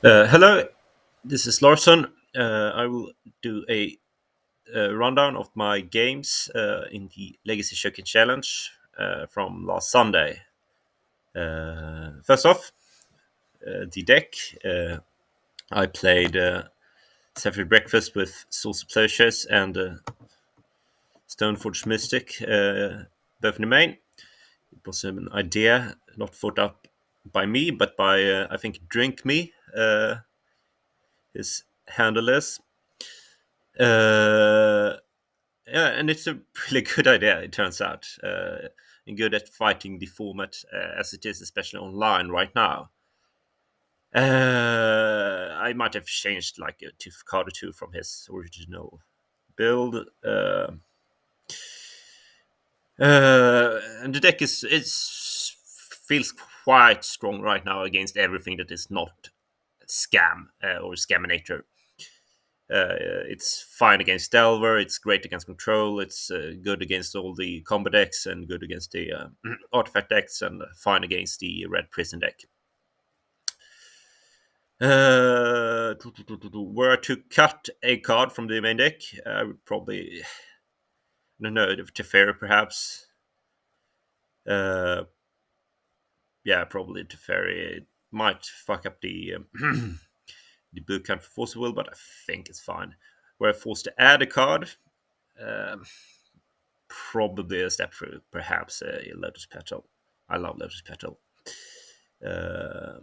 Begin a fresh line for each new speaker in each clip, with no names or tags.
Hello, this is Larson. I will do a rundown of my games in the Legacy Showcase Challenge from last Sunday. First off, the deck. I played Cephalid Breakfast with Souls of Plowshares and Stoneforge Mystic, both in the main. It was an idea not thought up by me, but by, I think, Drink Me, his handle is. Uh, Yeah, and it's a really good idea, it turns out. And good at fighting the format as it is, especially online right now. I might have changed like a card or two from his original build. And the deck is feels quite strong right now against everything that is not Scam or Scaminator. It's fine against Delver. It's great against Control. It's good against all the combo decks and good against the artifact decks and fine against the Red Prison deck. Were to cut a card from the main deck, I would probably, I don't know, Teferi perhaps. Uh, yeah, probably Teferi. It might fuck up the the boot count for Force of Will, but I think it's fine. Were forced to add a card. Um, Probably a step through, perhaps a Lotus Petal. I love Lotus Petal. Uh,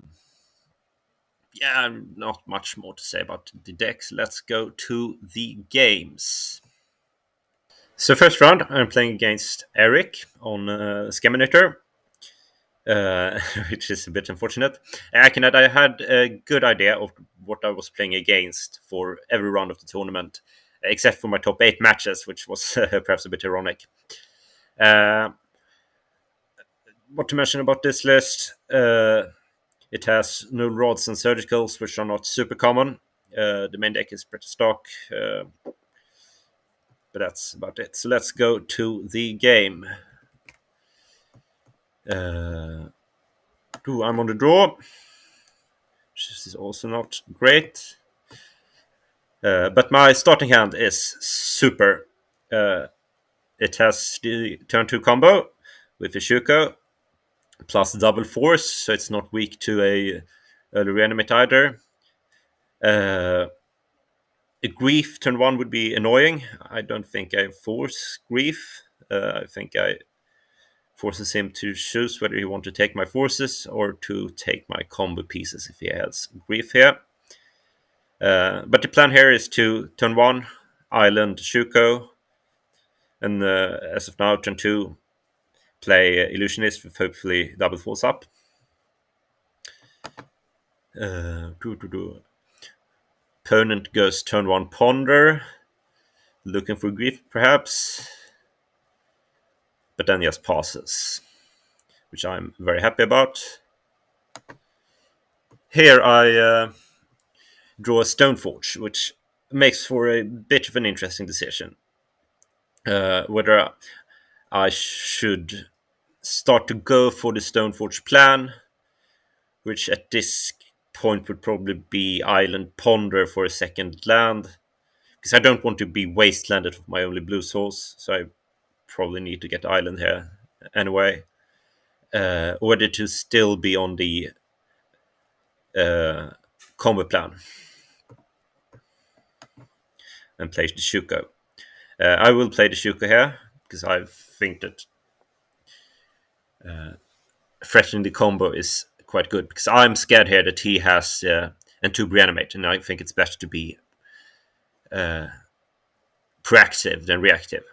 yeah, not much more to say about the decks. Let's go to the games. So first round, I'm playing against Eric on Scaminator, uh, which is a bit unfortunate. I had a good idea of what I was playing against for every round of the tournament, except for my top 8 matches, which was perhaps a bit ironic. Uh, what to mention about this list? It has no rods and surgicals, which are not super common. The main deck is pretty stock, but that's about it. So let's go to the game. I'm on the draw, which is also not great. But my starting hand is super. It has the turn 2 combo with Ishuko plus double force, so it's not weak to a early reanimate either. A grief turn 1 would be annoying. I don't think I force grief. I think I forces him to choose whether he want to take my forces or to take my combo pieces if he has grief here. But the plan here is to turn 1 island Shuko, and as of now turn 2 play illusionist with hopefully double force up. Uh, Opponent goes turn 1 ponder, looking for grief perhaps, but then just passes, which I'm very happy about. Here I draw a Stoneforge, which makes for a bit of an interesting decision. Whether I should start to go for the Stoneforge plan, which at this point would probably be Island Ponder for a second land, because I don't want to be wastelanded with my only blue source, so I probably need to get Island here anyway. Or to still be on the combo plan and play the Shuko. I will play the Shuko here because I think that threatening the combo is quite good, because I'm scared here that he has and to reanimate, and I think it's better to be proactive than reactive.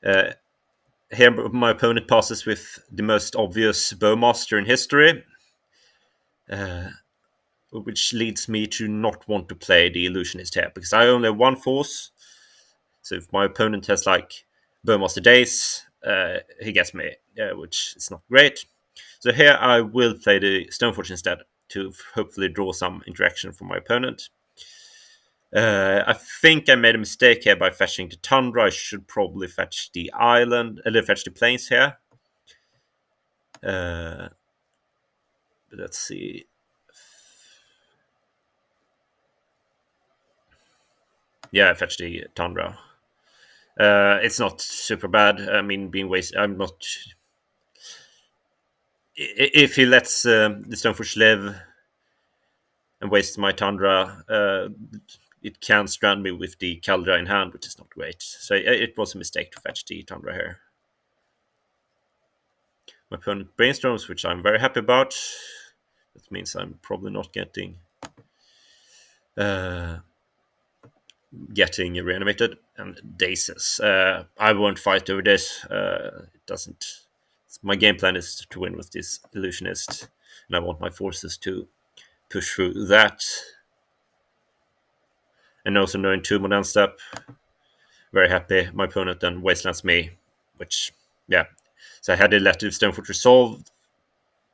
Here my opponent passes with the most obvious Bowmaster in history, which leads me to not want to play the Illusionist here, because I only have one force. So if my opponent has like Bowmaster Days, he gets me, which is not great. So here I will play the Stoneforge instead to hopefully draw some interaction from my opponent. I think I made a mistake here by fetching the Tundra. I should probably fetch the island, fetch the plains here. But let's see. Yeah, I fetched the Tundra. It's not super bad. I mean, being wasted. I'm not. If he lets the Stoneforge live and wastes my Tundra, it can strand me with the Caldra in hand, which is not great. So it was a mistake to fetch the Tundra here. My opponent brainstorms, which I'm very happy about. That means I'm probably not getting reanimated and dazes. I won't fight over this. It doesn't. My game plan is to win with this illusionist, and I want my forces to push through that. And also knowing two modern step, very happy. My opponent then wastelands me, which yeah. So I had to let the Stoneforge resolve.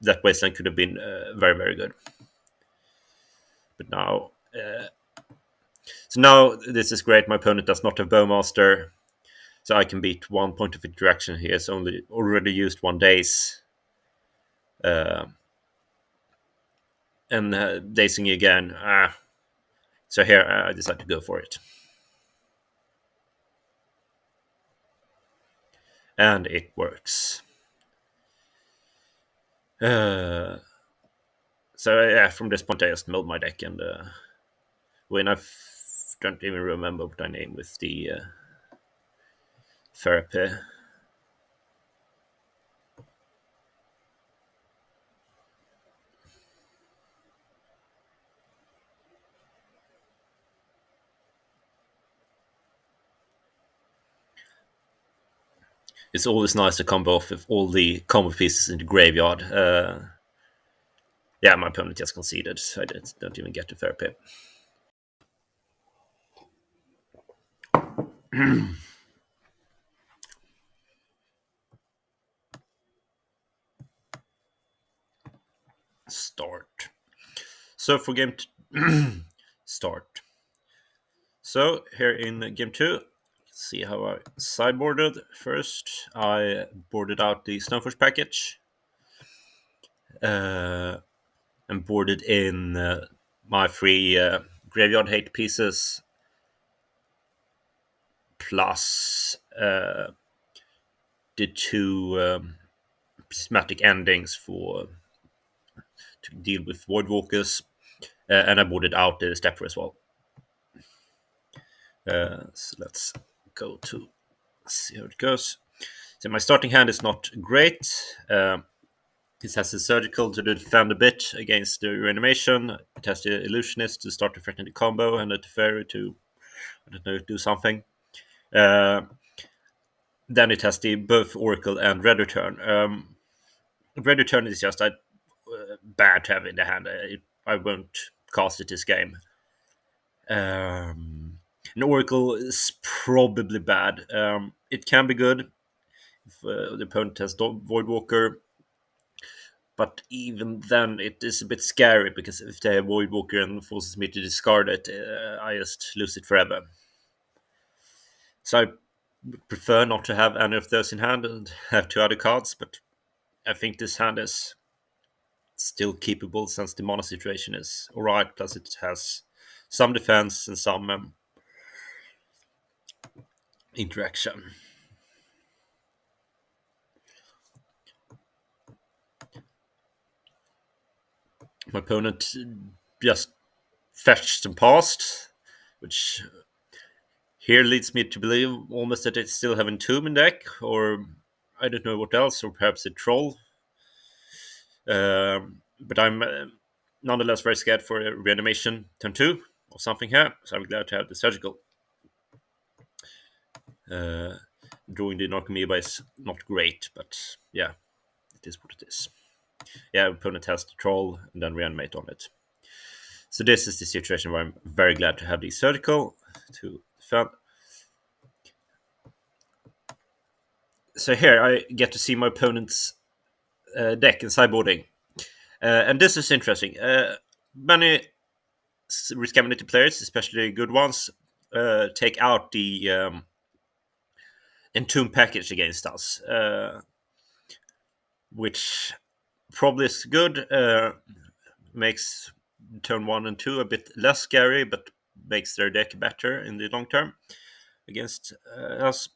That wasteland could have been very very good, but now. So now this is great. My opponent does not have Bowmaster, so I can beat 1 point of interaction. He has only already used 1 daze. And dazing again. So here I decide to go for it. And it works. So yeah, from this point I just milled my deck and win. Don't even remember what I named with the therapy. It's always nice to combo off with all the combo pieces in the graveyard. Yeah, my opponent just conceded. So I don't even get to therapy. Start. So for game start. So here in game 2, see how I sideboarded. First, I boarded out the Stoneforge package and boarded in my 3 graveyard hate pieces plus the 2 prismatic endings to deal with Voidwalkers, and I boarded out the Stepper as well. So let's go to see how it goes. So my starting hand is not great. It has the surgical to defend a bit against the reanimation. It has the illusionist to start to threaten the combo, and the fairy to, I don't know, do something. Then it has the both oracle and red return. Red return is just bad to have in the hand. I won't cast it this game. An oracle is probably bad. It can be good if the opponent has Voidwalker. But even then, it is a bit scary because if they have Voidwalker and forces me to discard it, I just lose it forever. So I would prefer not to have any of those in hand and have 2 other cards, but I think this hand is still keepable since the mana situation is alright, plus it has some defense and some interaction. My opponent just fetched and passed, which here leads me to believe almost that it still have Entomb in deck, or I don't know what else, or perhaps a troll. But I'm nonetheless very scared for a reanimation turn 2 or something here, so I'm glad to have the surgical. Drawing the Narcomoeba is not great, but yeah, it is what it is. Yeah, opponent has the troll and then reanimate on it. So this is the situation where I'm very glad to have the surgical to defend. So here I get to see my opponent's deck in sideboarding. And this is interesting. Many Scaminator players, especially good ones, take out the Entomb package against us, which probably is good. Makes turn 1 and 2 a bit less scary, but makes their deck better in the long term against us.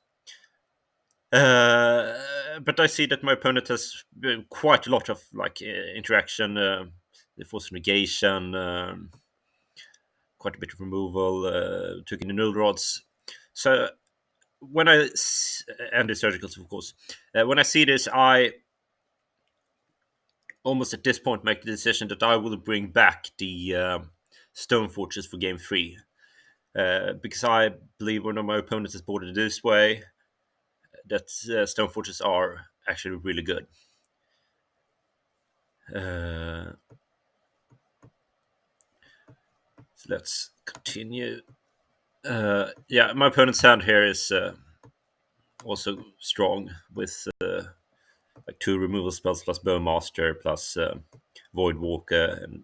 But I see that my opponent has quite a lot of like interaction, the force negation, quite a bit of removal, took in the null rods. So when and the surgicals, of course, when I see this, I almost at this point make the decision that I will bring back the Stone Fortress for game 3. Because I believe when my opponent is boarded this way, that Stone Fortress are actually really good. So let's continue. Yeah, my opponent's hand here is also strong with like 2 removal spells plus Bowmaster plus Void Walker and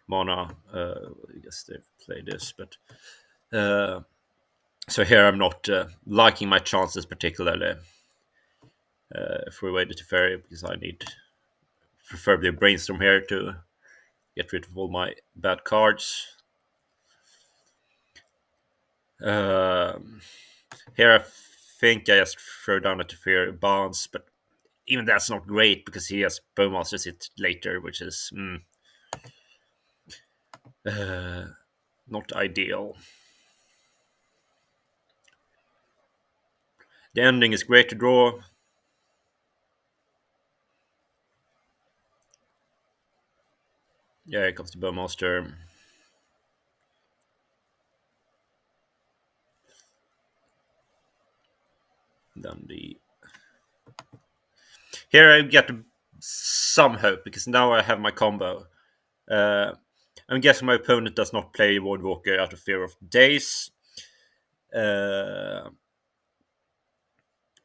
Mana. I guess they've played this, but so here I'm not liking my chances particularly for a way to Teferi, because I need preferably a Brainstorm here to get rid of all my bad cards. Here I think I just throw down a Teferi bounce, but even that's not great because he has Bowmasters it later, which is not ideal. The ending is great to draw. Yeah, here comes the Bowmaster. Then the here I get some hope because now I have my combo. I'm guessing my opponent does not play Voidwalker out of fear of days.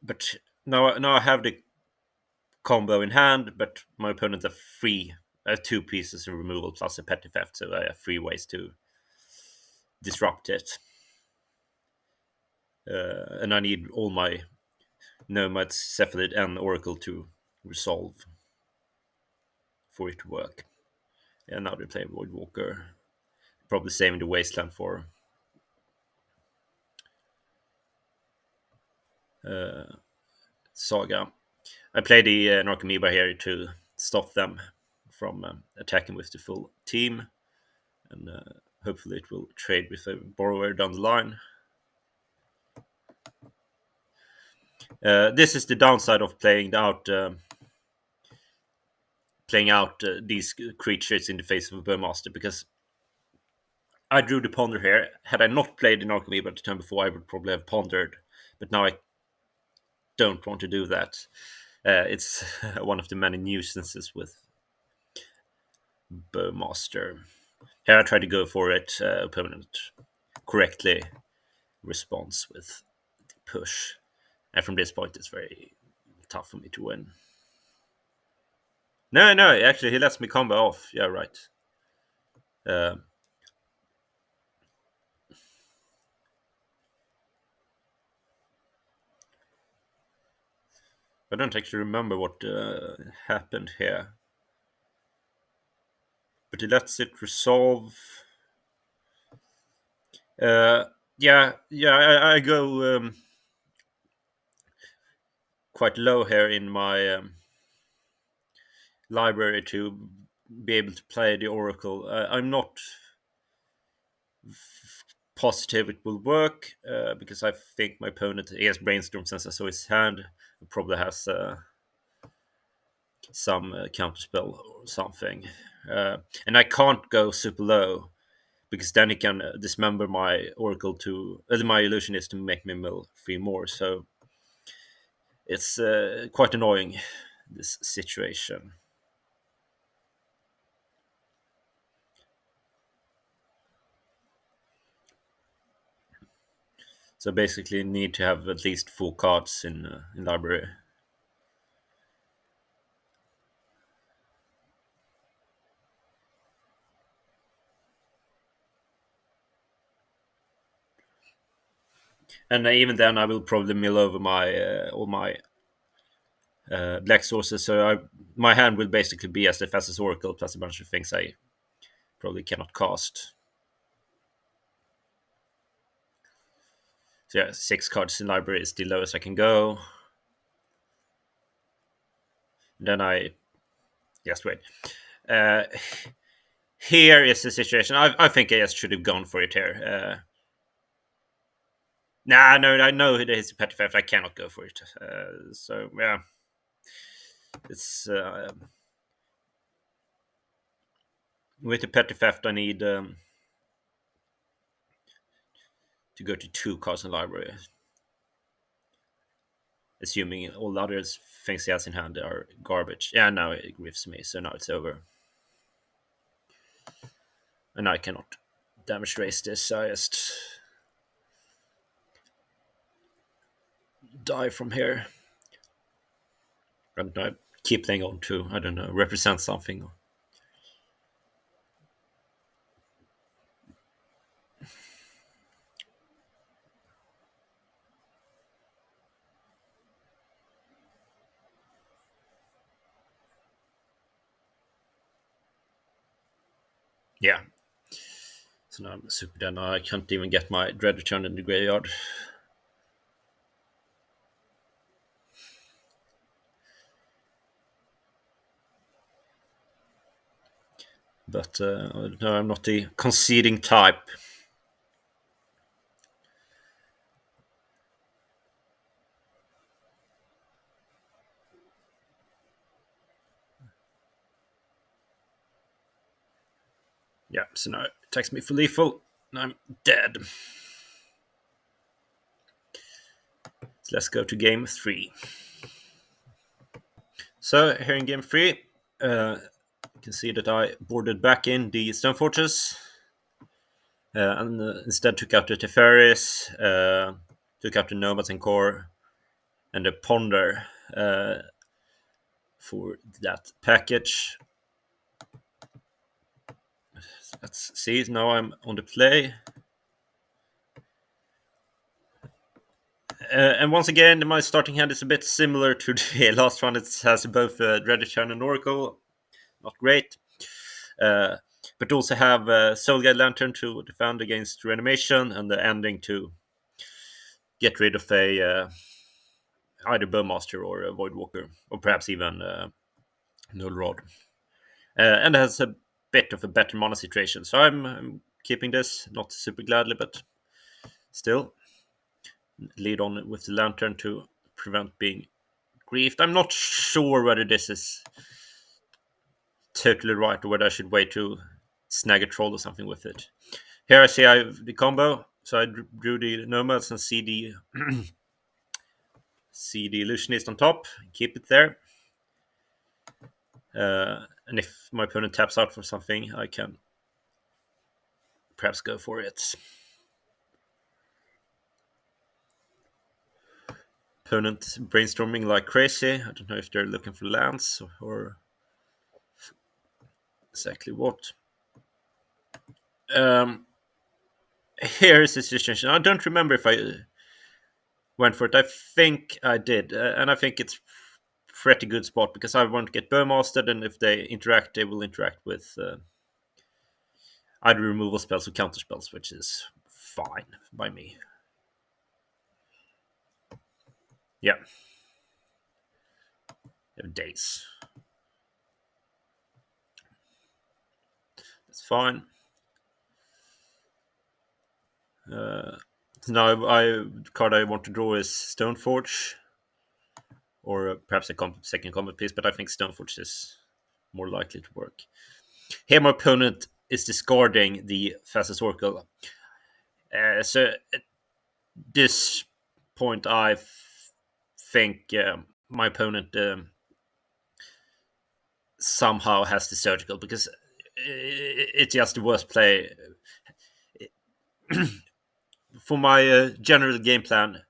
But now I have the combo in hand, but my opponent has 2 pieces of removal plus a petty theft, so I have 3 ways to disrupt it. And I need all my Nomads, Cephalid, and Oracle to resolve for it to work. And now they play Voidwalker. Probably saving the Wasteland for Saga. I play the Narcomoeba here to stop them from attacking with the full team. And hopefully it will trade with a borrower down the line. This is the downside of playing out these creatures in the face of a Bowmaster, because I drew the Ponder here. Had I not played the Narcomoeba the turn before, I would probably have pondered. But now I don't want to do that. It's one of the many nuisances with Bowmaster. Here I try to go for it. Opponent correctly responds with push. And from this point, it's very tough for me to win. No, actually, he lets me combo off. Yeah, right. I don't actually remember what happened here. But he lets it resolve. I go quite low here in my library to be able to play the Oracle. I'm not positive it will work because I think my opponent, he has Brainstorm since I saw his hand. He probably has some counterspell or something. And I can't go super low because then he can dismember my Oracle to my Illusionist to make me mill 3 more. So it's quite annoying, this situation. So basically, need to have at least 4 cards in library. And even then, I will probably mill over my all my black sources. So my hand will basically be as the fastest Oracle plus a bunch of things I probably cannot cast. So yeah, 6 cards in library is the lowest I can go. Then I just wait. Uh, Here is the situation. I think I just should have gone for it here. Nah, no, I know it is a petty theft. I cannot go for it. So yeah, it's with the petty theft. I need to go to 2 cards in library, assuming all the other things he has in hand are garbage. Yeah, now it griefs me, so now it's over, and I cannot damage raise this. I just die from here, and I keep playing on to, I don't know, represent something. Yeah. So now I'm super dead. Now I can't even get my dread return in the graveyard. But no, I'm not the conceding type. Yeah, so now it attacks me for lethal, and I'm dead. So let's go to game 3. So here in game 3, you can see that I boarded back in the Stone Fortress, and instead took out the Teferis, took out the Nomads and Core, and the Ponder for that package. Let's see, now I'm on the play. And once again, my starting hand is a bit similar to the last one. It has both Dread Return and Oracle. Not great. But also have Soul Guide Lantern to defend against reanimation, and the ending to get rid of a either Bowmaster or a Voidwalker, or perhaps even Null Rod. And has a bit of a better mana situation. So I'm keeping this, not super gladly, but still. Lead on with the Lantern to prevent being griefed. I'm not sure whether this is totally right or whether I should wait to snag a troll or something with it. Here I see I have the combo, so I drew the Nomads and see the see the Illusionist on top, keep it there. And if my opponent taps out for something, I can perhaps go for it. Opponent brainstorming like crazy. I don't know if they're looking for lands or exactly what. Here is the situation. I don't remember if I went for it. I think I did, and I think it's pretty good spot because I want to get Burmastered, and if they interact, they will interact with either removal spells or counter spells, which is fine by me. Yeah. Days. That's fine. Now, the card I want to draw is Stoneforge, or perhaps a second combat piece, but I think Stoneforge is more likely to work. Here, my opponent is discarding the fastest Oracle. So at this point, I think my opponent somehow has the surgical because it's just the worst play. For my general game plan,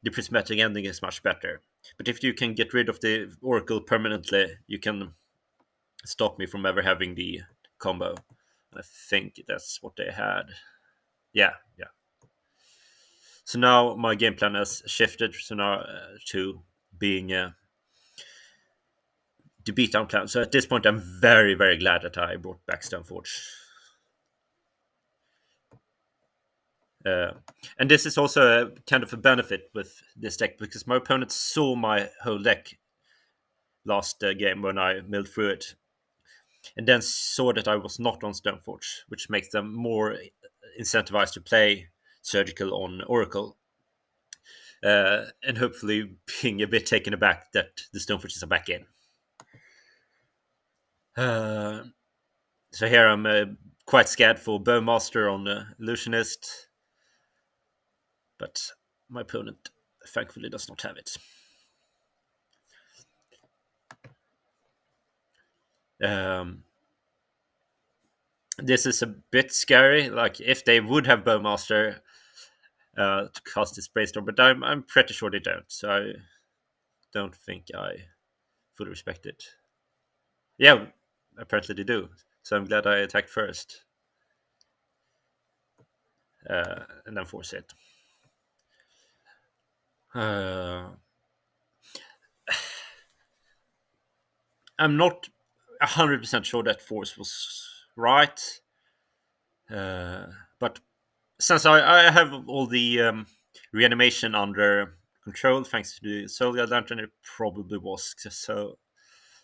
the prismatic ending is much better. But if you can get rid of the Oracle permanently, you can stop me from ever having the combo. I think that's what they had. Yeah, yeah. So now my game plan has shifted so now to being the beatdown plan. So at this point, I'm very, very glad that I brought back Stoneforge. Uh, and this is also a kind of a benefit with this deck because my opponent saw my whole deck last game when I milled through it, and then saw that I was not on Stoneforge, which makes them more incentivized to play Surgical on Oracle, and hopefully being a bit taken aback that the Stoneforges are back in. So here I'm quite scared for Bowmaster on Illusionist, but my opponent thankfully does not have it. This is a bit scary. Like if they would have Bowmaster to cast this brainstorm, but I'm pretty sure they don't. So I don't think I fully respect it. Yeah, apparently they do. So I'm glad I attacked first, and then force it. I'm not 100% sure that force was right, but since I have all the reanimation under control thanks to the Soul Guard Lantern, it probably was. So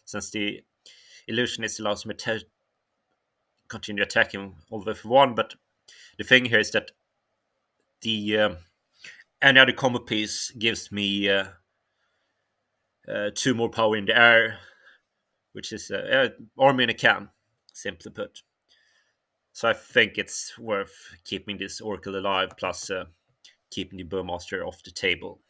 since the Illusionist allows me to continue attacking all the way for one, but the thing here is that the any other combo piece gives me 2 more power in the air, which is army in a can, simply put. So I think it's worth keeping this Oracle alive, plus keeping the Bowmaster off the table.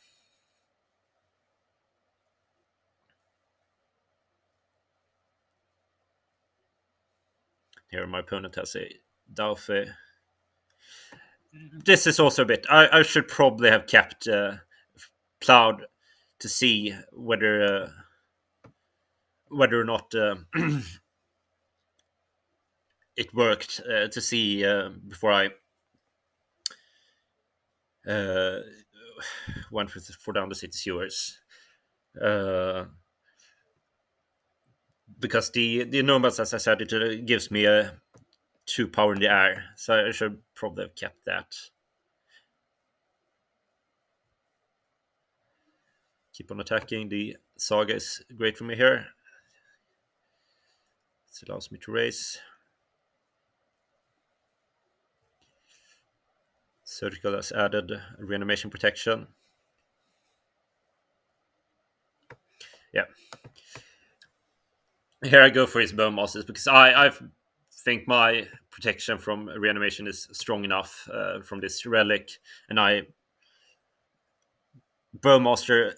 Here my opponent has a Daufe. This is also a bit... I should probably have kept Plowed to see whether or not it worked, to see before I went for down the city sewers. Because the nomads, as I said, it gives me a 2 power in the air, so I should probably have kept that. Keep on attacking. The Saga is great for me here. It allows me to raise. Surgical has added reanimation protection. Yeah. Here I go for his Bowmasters because I think my protection from reanimation is strong enough from this relic, and Bowmaster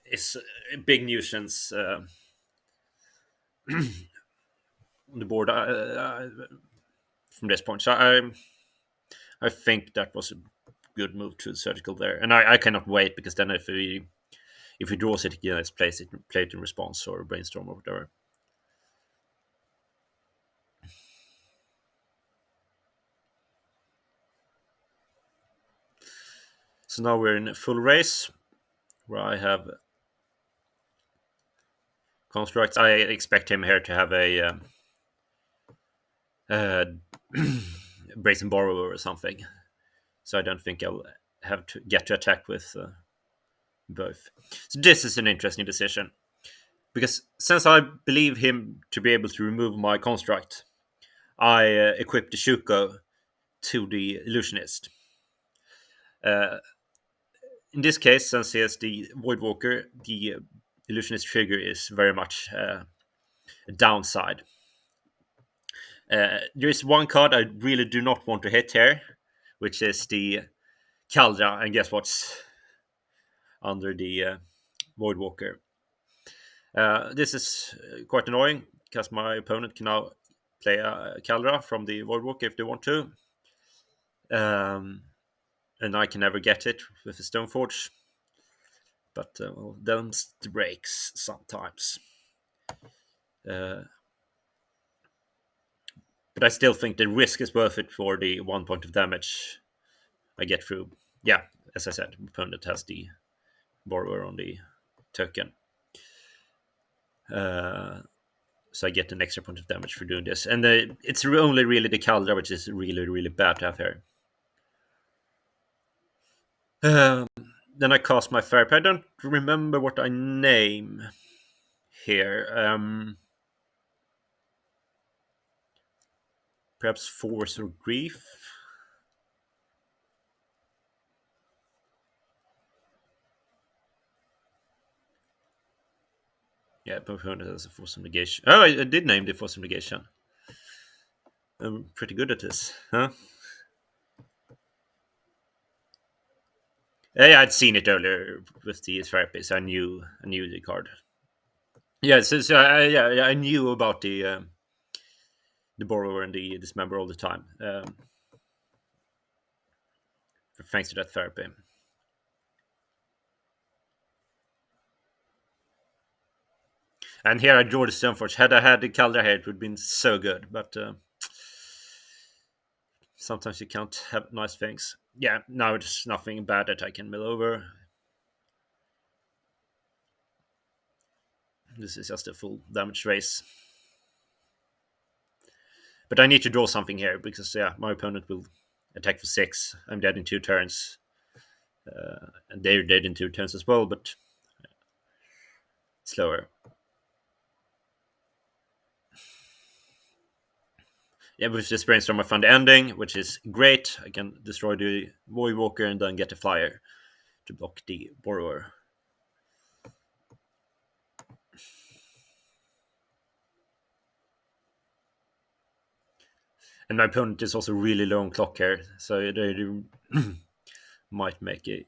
is a big nuisance on the board from this point. So I think that was a good move to Surgical there, and I cannot wait because then if he draws it again, let's play it in response or brainstorm or whatever. So now we're in a full race where I have constructs. I expect him here to have a brazen borrower or something. So I don't think I'll have to get to attack with both. So this is an interesting decision. Because since I believe him to be able to remove my construct, I equip the Shuko to the Illusionist. In this case, since he has the Voidwalker, the Illusionist trigger is very much a downside. There is one card I really do not want to hit here, which is the Kaldra, and guess what's under the Voidwalker? This is quite annoying because my opponent can now play a Kaldra from the Voidwalker if they want to. And I can never get it with the Stoneforge. But them breaks sometimes. But I still think the risk is worth it for the 1 point of damage I get through. Yeah, as I said, opponent has the borrower on the token. So I get an extra point of damage for doing this. And it's only really the Kaldra which is really, really bad to have here. Um, then I cast my therapy. I don't remember what I name here. Perhaps force or grief. Yeah, opponent has a force of negation. Oh, I did name the force of negation. I'm pretty good at this, huh? Yeah, I'd seen it earlier with the therapy, so I knew the card. Yeah, so I knew about the borrower and the dismember all the time. Thanks to that therapy. And here I draw the Stoneforge. Had I had the Calder here, it would have been so good. But sometimes you can't have nice things. Yeah, now it's nothing bad that I can mill over. This is just a full damage race. But I need to draw something here because, yeah, my opponent will attack for 6. I'm dead in 2 turns. And they're dead in 2 turns as well, but slower. Yeah, with this brainstorm, I found the ending, which is great. I can destroy the Void Walker and then get a flyer to block the borrower. And my opponent is also really low on clock here, so they might make a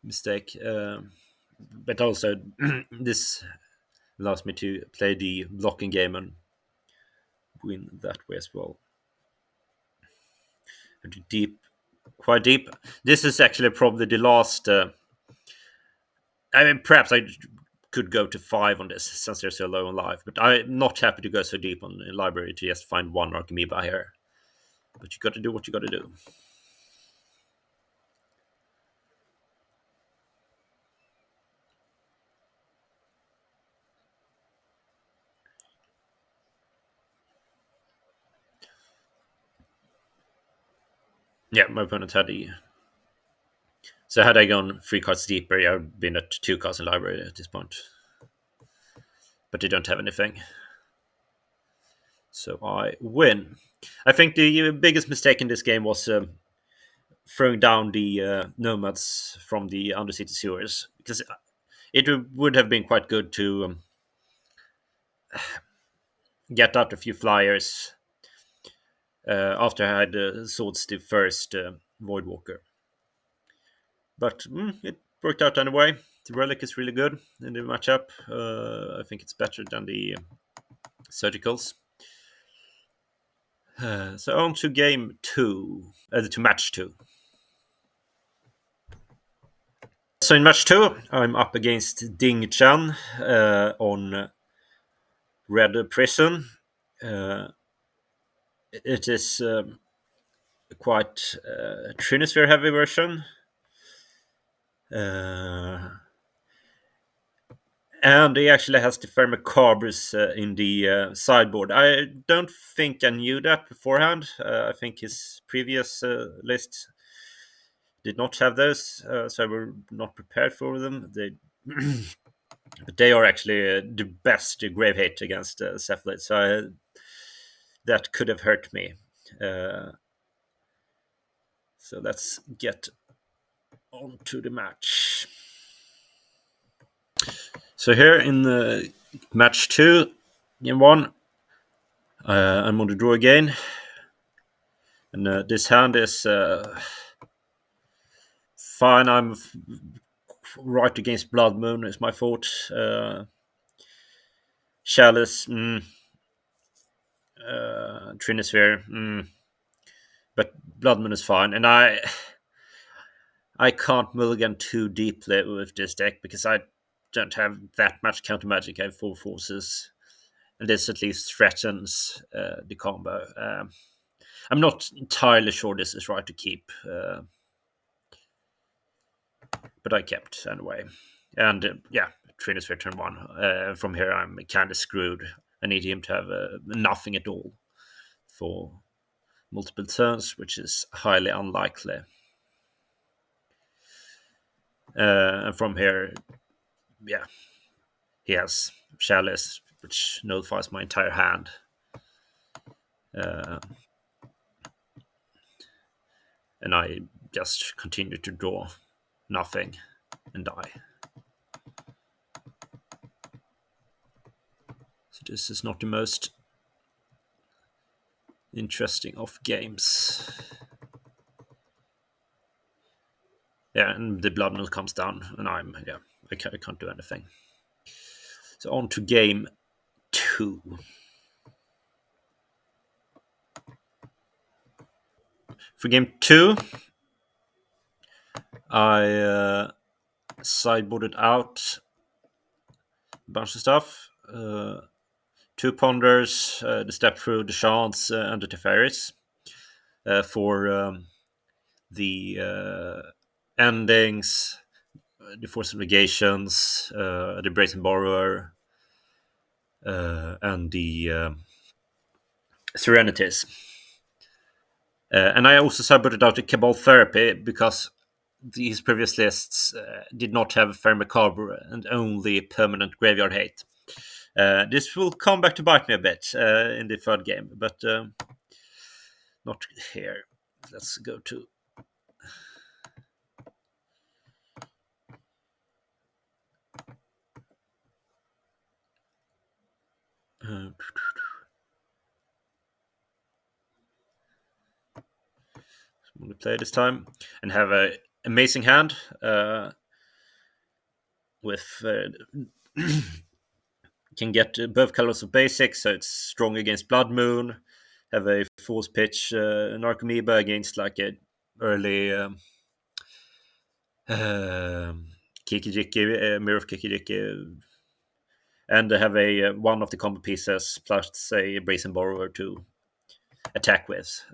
mistake. But also, this allows me to play the blocking game and win that way as well. Deep, quite deep. This is actually probably the last. I mean, perhaps I could go to 5 on this since they're so low on life, but I'm not happy to go so deep on the library to just find one Archimedes here. But you got to do what you got to do. Yeah, my opponent had the. So had I gone 3 cards deeper, I'd been at 2 cards in library at this point. But they don't have anything. So I win. I think the biggest mistake in this game was throwing down the nomads from the undercity sewers, because it would have been quite good to get out a few flyers after I had swords the first Void Walker. But it worked out anyway. The relic is really good in the matchup. I think it's better than the surgicals. So on to game 2, to match 2. So in match 2, I'm up against Ding Chan on Red Prison. It is quite a Trinisphere heavy version. And he actually has the Thermocarbers in the sideboard. I don't think I knew that beforehand. I think his previous list did not have those, so I were not prepared for them. But they are actually the best grave hit against Cephalid, so that could have hurt me. So let's get on to the match. So here in the match 2, game 1, I'm on the draw again. And this hand is fine. I'm right against Blood Moon. It's my fault. Chalice, Trinisphere, but Blood Moon is fine. And I can't mulligan too deeply with this deck because I don't have that much counter magic. I have 4 forces, and this at least threatens the combo. I'm not entirely sure this is right to keep, but I kept anyway. And yeah, Trinisphere turn 1. From here, I'm kind of screwed. I need him to have nothing at all for multiple turns, which is highly unlikely. And from here, yeah, he has Chalice, which nullifies my entire hand. And I just continue to draw nothing and die. So this is not the most interesting of games. Yeah, and the blood mill comes down, and I can't do anything. So on to game 2. For game 2, I sideboarded out a bunch of stuff. 2 Ponders, the Step Through, the Chance, and the Teferis for the endings, the Force of Negations, the Brazen Borrower, and the Serenities. And I also sideboarded out the Cabal Therapy because these previous lists did not have Fair Macabre and only permanent Graveyard Hate. This will come back to bite me a bit in the third game, but not here. Let's go to I'm going to play this time and have an amazing hand with can get both colors of basics, so it's strong against Blood Moon. Have a Force Pitch Narcomoeba against like a early Kikijiki, Mirror of Kikijiki, and have a one of the combo pieces plus a Brazen Borrower to attack with.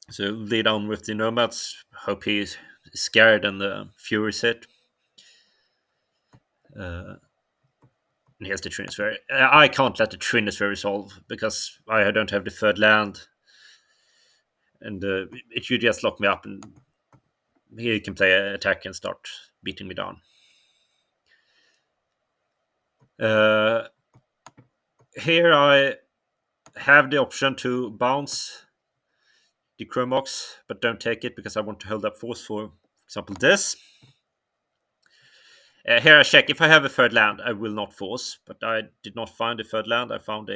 So lead on with the Nomads. Hope he's scared and the Fury's hit. And here's the Trinisphere. I can't let the Trinisphere resolve because I don't have the third land. And it should just lock me up and he can play attack and start beating me down. Here I have the option to bounce the Chromox, but don't take it because I want to hold up force for example this. Here I check if I have a third land, I will not force, but I did not find a third land. I found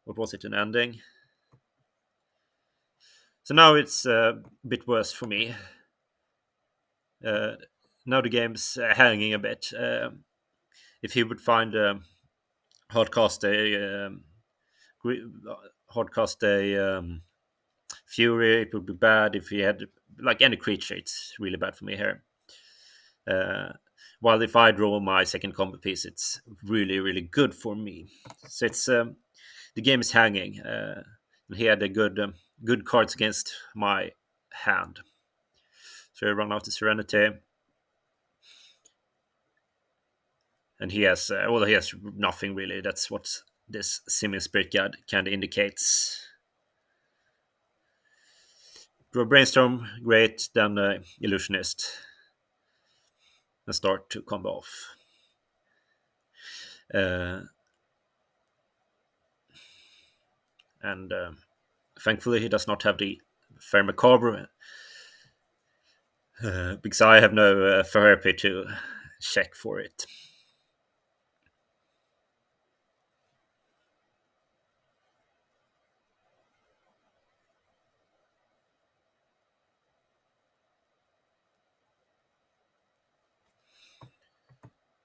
what was it, an ending. So now it's a bit worse for me. Now the game's hanging a bit. If he would find hardcast a Fury, it would be bad. If he had like any creature, it's really bad for me here. While if I draw my second combo piece, it's really, really good for me. So it's the game is hanging. He had a good cards against my hand. So I run out the Serenity. And he has nothing really. That's what this Simian Spirit Guide kind of indicates. Draw Brainstorm, great. Then Illusionist. And start to combo off. And thankfully he does not have the Fair Macabre. Because I have no therapy to check for it.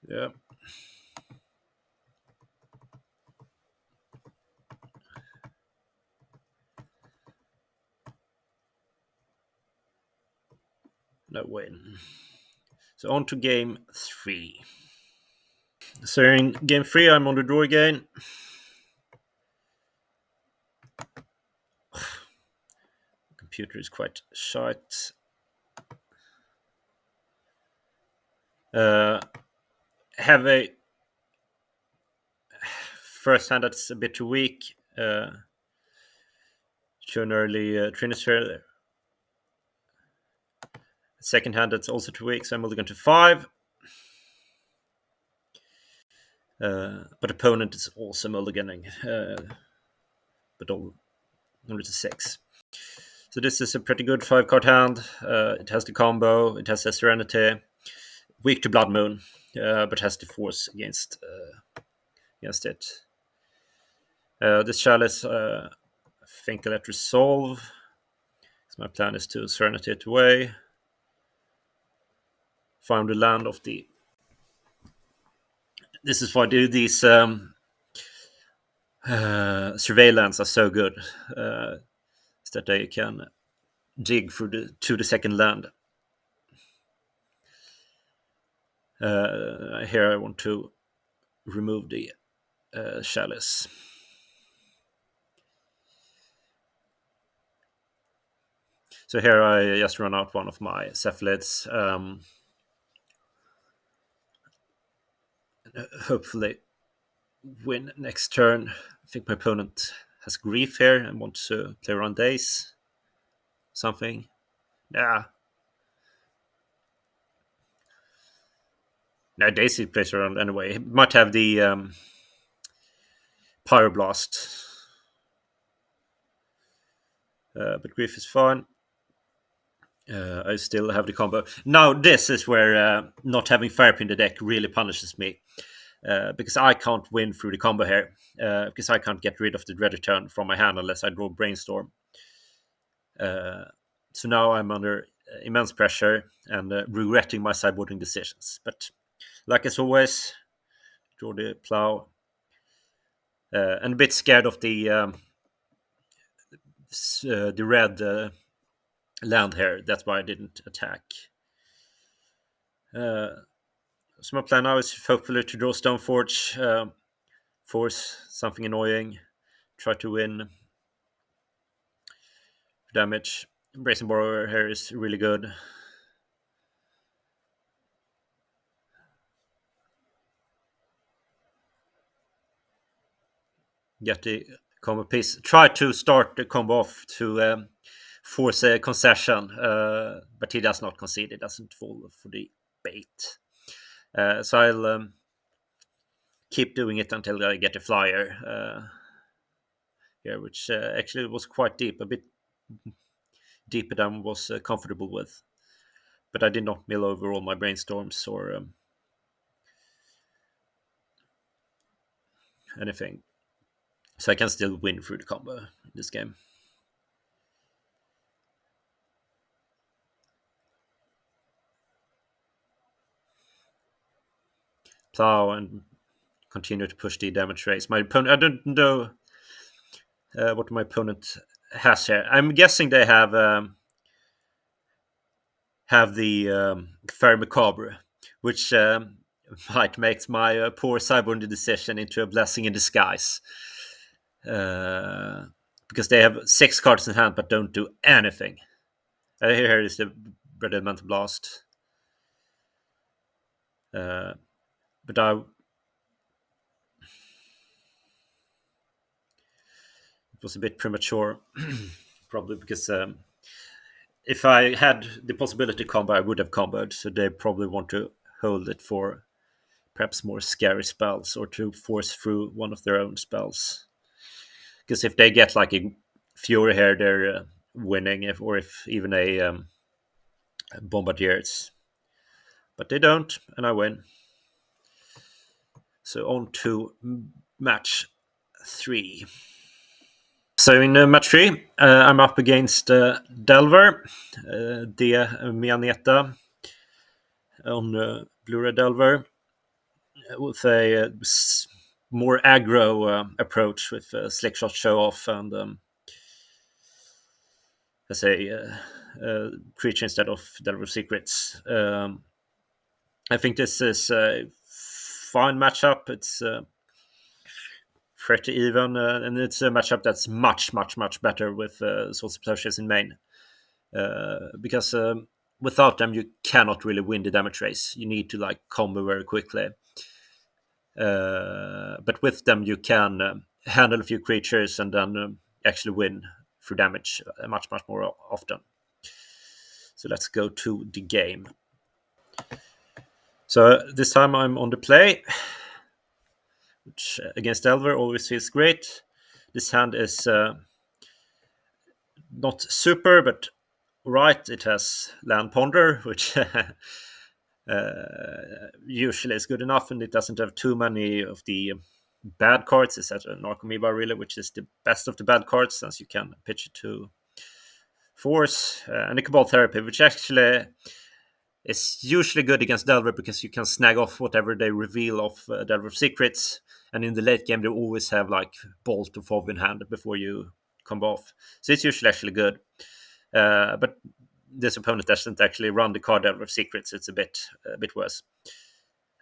Yeah. No win. So on to game 3. So in game 3, I'm on the draw again. Computer is quite shite. Have a first hand that's a bit too weak. show an early Trinisphere. Second hand, that's also 2 weeks. I'm only going to 5. But opponent is also mulliganing, but only to 6. So this is a pretty good 5-card hand. It has the combo, it has the Serenity, weak to Blood Moon, but has the force against it. This Chalice, I think I'll let resolve. So my plan is to Serenity it away. Find the land of the... This is why these surveillance are so good. Is that they can dig to the second land. Here I want to remove the Chalice. So here I just run out one of my Cephalids. Hopefully win next turn. I think my opponent has Grief here and wants to play around Days. Something. Yeah. No, Days he plays around anyway. He might have the Pyroblast. But Grief is fine. I still have the combo. Now this is where not having Firepin in the deck really punishes me. Because I can't win through the combo here. Because I can't get rid of the Dread Return from my hand unless I draw Brainstorm. So now I'm under immense pressure and regretting my sideboarding decisions. But like as always, draw the Plow. And a bit scared of the red land here. That's why I didn't attack. So my plan now is hopefully to draw Stoneforge, force something annoying, try to win damage. Brazen Borrower here is really good. Get the combo piece. Try to start the combo off to force a concession, but he does not concede. It doesn't fall for the bait. So I'll keep doing it until I get a flyer here, which actually was quite deep, a bit deeper than I was comfortable with. But I did not mill over all my brainstorms or anything. So I can still win through the combo in this game. Plow and continue to push the damage raise. My opponent, I don't know what my opponent has here. I'm guessing they have the Fairy Macabre, which might make my poor sideboarding decision into a blessing in disguise. Because they have 6 cards in hand but don't do anything. Here is the Red Elemental Blast. But it was a bit premature, probably because if I had the possibility to combo, I would have comboed. So they probably want to hold it for perhaps more scary spells or to force through one of their own spells. Because if they get like a Fury here, they're winning, or if even a Bombardiers. But they don't, and I win. So on to match 3. So in match 3, I'm up against Delver, De Mianeta, on Blue-Red Delver, with a more aggro approach with Slickshot Show Off and as a creature instead of Delver Secrets. I think this is a fine matchup. It's pretty even, and it's a matchup that's much, much, much better with Swords of Pleasures in main. Because without them, you cannot really win the damage race. You need to like combo very quickly. But with them, you can handle a few creatures and then actually win through damage much more often. So let's go to the game. So this time I'm on the play, which against Delver always feels great. This hand is not super, but right. It has Land Ponder, which usually is good enough, and it doesn't have too many of the bad cards. It's at an Narcomoeba, really, which is the best of the bad cards, since you can pitch it to Force, and the Cabal Therapy, which actually is usually good against Delver because you can snag off whatever they reveal of Delver Secrets, and in the late game they always have like Bolt or Fov in hand before you combo off. So it's usually actually good. But this opponent doesn't actually run the card Delver Secrets. It's a bit worse.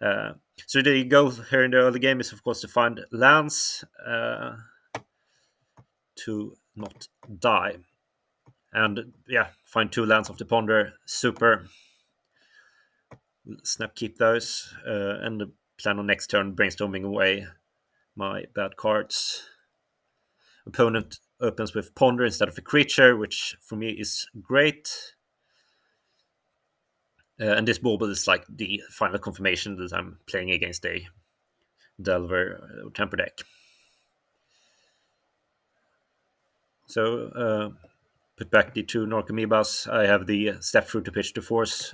So the goal here in the early game is, of course, to find lands to not die. And yeah, find 2 lands of the Ponder. Super. Snap keep those. And plan on next turn brainstorming away my bad cards. Opponent opens with Ponder instead of a creature, which for me is great. And this bauble is like the final confirmation that I'm playing against a Delver Temper deck. So put back the 2 Narcomoebas. I have the step through to pitch to Force.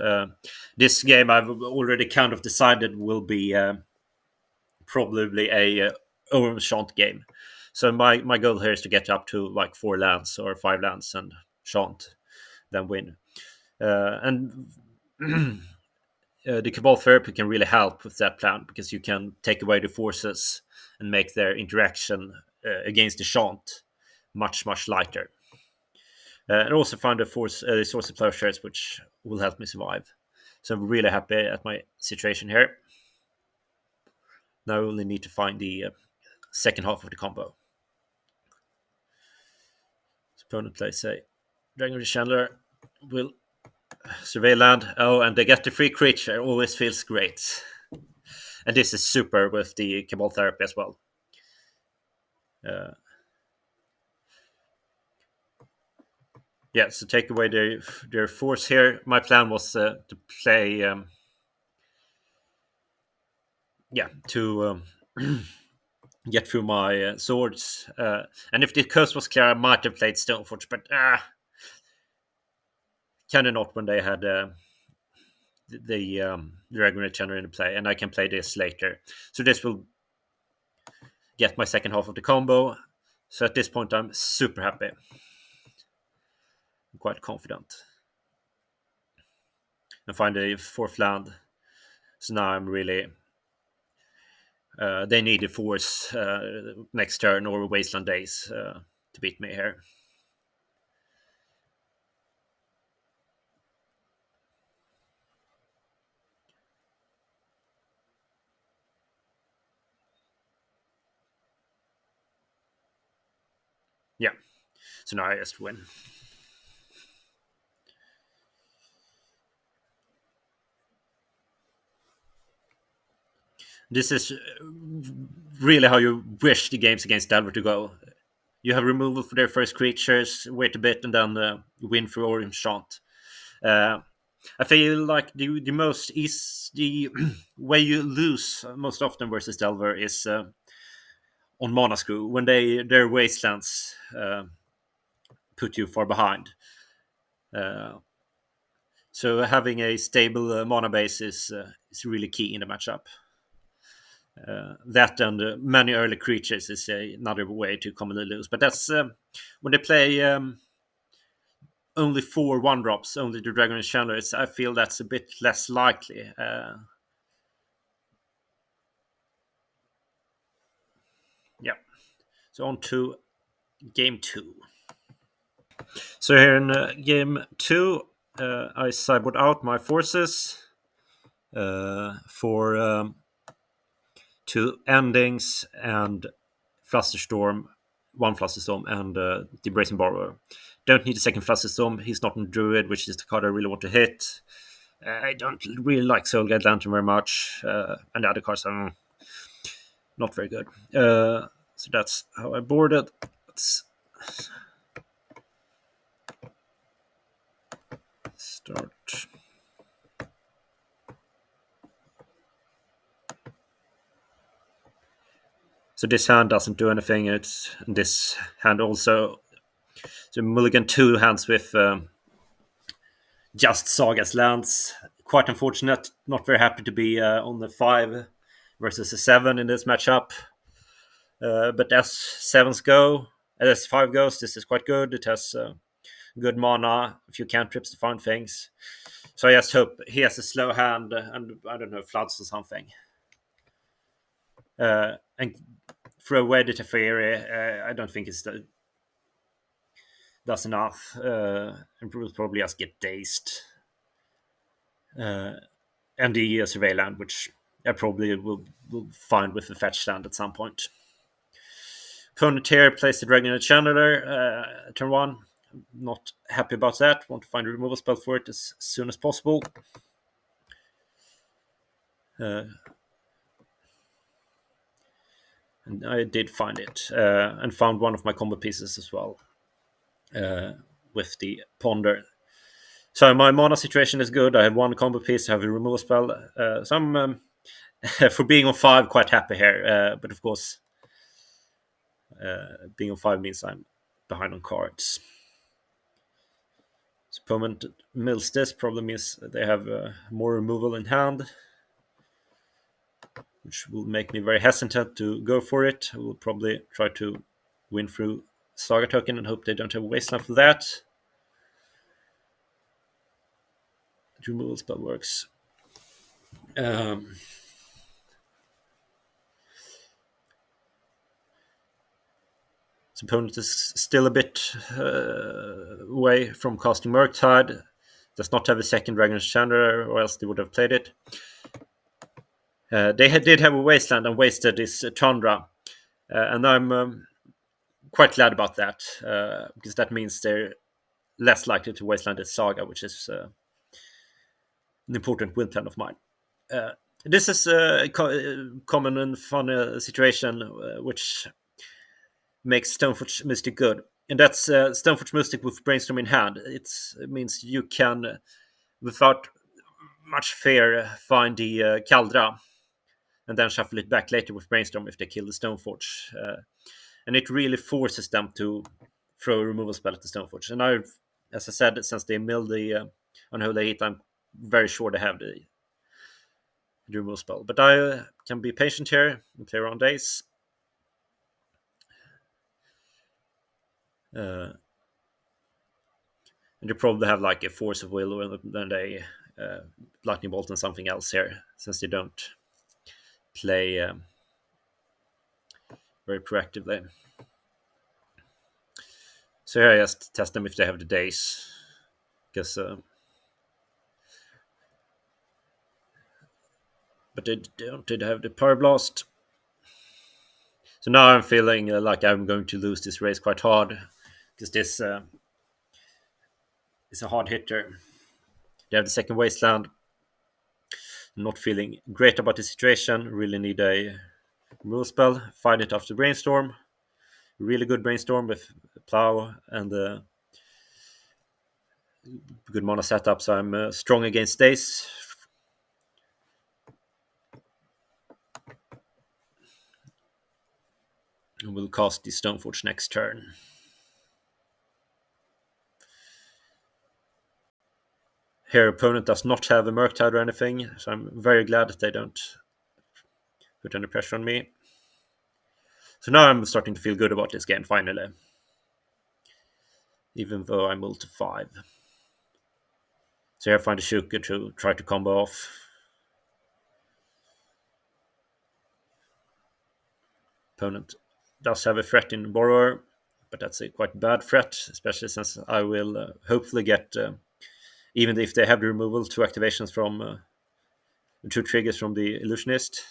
This game I've already kind of decided will be probably a Overenchant game. So my goal here is to get up to like 4 lands or 5 lands and Chant, then win. And the Cabal Therapy can really help with that plan, because you can take away the forces and make their interaction against the Chant much lighter. And also find a source of plowshares, which will help me survive. So I'm really happy at my situation here. Now I only need to find the second half of the combo. So opponent plays a Dragon Chandler, will survey land. Oh, and they get the free creature. Always feels great. And this is super with the Cabal Therapy as well. Yeah, so take away their force here. My plan was to play, to get through my swords. And if the coast was clear, I might have played Stoneforge, but kind of not when they had the Dragon Channel in play, and I can play this later. So this will get my second half of the combo. So at this point, I'm super happy. I'm quite confident. And find a 4th land. So now I'm really... they need a force next turn or Wasteland Days to beat me here. Yeah, so now I just win. This is really how you wish the games against Delver to go. You have removal for their first creatures, wait a bit, and then win through Overenchant. I feel like the most the way you lose most often versus Delver is on Mana Screw, when their wastelands put you far behind. So having a stable mana base is really key in the matchup. That and many early creatures is another way to commonly lose. But that's when they play only 4 1-drops, only the Dragon Channelers, I feel that's a bit less likely. Yeah. So on to game 2. So here in game 2, I sideboard out my forces for 2 endings and Flusterstorm, 1 Flusterstorm, and the Bracing Borrower. Don't need a second Flusterstorm. He's not in Druid, which is the card I really want to hit. I don't really like Soulguide Lantern very much, and the other cards are not very good. So that's how I boarded. Start. So this hand doesn't do anything. It's this hand also. So mulligan 2 hands with just Saga's lands. Quite unfortunate. Not very happy to be on the 5 versus a 7 in this matchup. But as 7s go, as 5 goes, this is quite good. It has good mana, a few cantrips to find things. So I just hope he has a slow hand and, I don't know, floods or something. And throw away the Teferi, I don't think that's enough. And will probably just get dazed. And the survey land, which I probably will find with the fetch land at some point. Opponent here plays the Dragon Channeler, turn 1. Not happy about that. Want to find a removal spell for it as soon as possible. And I did find it, and found one of my combo pieces as well, with the Ponder. So my mana situation is good. I have one combo piece, I have a removal spell. So I'm, for being on 5, quite happy here. But of course, being on 5 means I'm behind on cards. So opponent mills this. Problem is they have more removal in hand, which will make me very hesitant to go for it. I will probably try to win through Saga token and hope they don't have a wasteland for that. The removal spell works. His opponent is still a bit away from casting Murktide. Does not have a second Dragon's Chandler, or else they would have played it. They did have a wasteland and wasted this Chandra. And I'm quite glad about that, because that means they're less likely to wasteland its Saga, which is an important win plan of mine. This is a common and fun situation, which makes Stoneforge Mystic good. And that's Stoneforge Mystic with Brainstorm in hand. It means you can, without much fear, find the Kaldra and then shuffle it back later with Brainstorm if they kill the Stoneforge. And it really forces them to throw a removal spell at the Stoneforge. And as I said, since they milled the Unholy Heat, I'm very sure they have the removal spell. But I can be patient here and play around days. And you probably have like a Force of Will or then a Lightning Bolt and something else here, since they don't play very proactively. So here I just test them if they have the days, because but they don't. They have the Power Blast. So now I'm feeling like I'm going to lose this race quite hard, because this is a hard hitter. They have the second Wasteland. I'm not feeling great about the situation. Really need a removal spell. Find it after Brainstorm. Really good Brainstorm with Plow and good mana setup. So I'm strong against days. And we'll cast the Stoneforge next turn. Here, opponent does not have a Murktide or anything, so I'm very glad that they don't put any pressure on me. So now I'm starting to feel good about this game, finally. Even though I'm ult to 5. So here I find a Shuka to try to combo off. Opponent does have a threat in Borrower, but that's a quite bad threat, especially since I will hopefully get, even if they have the removal, 2 activations from 2 triggers from the Illusionist.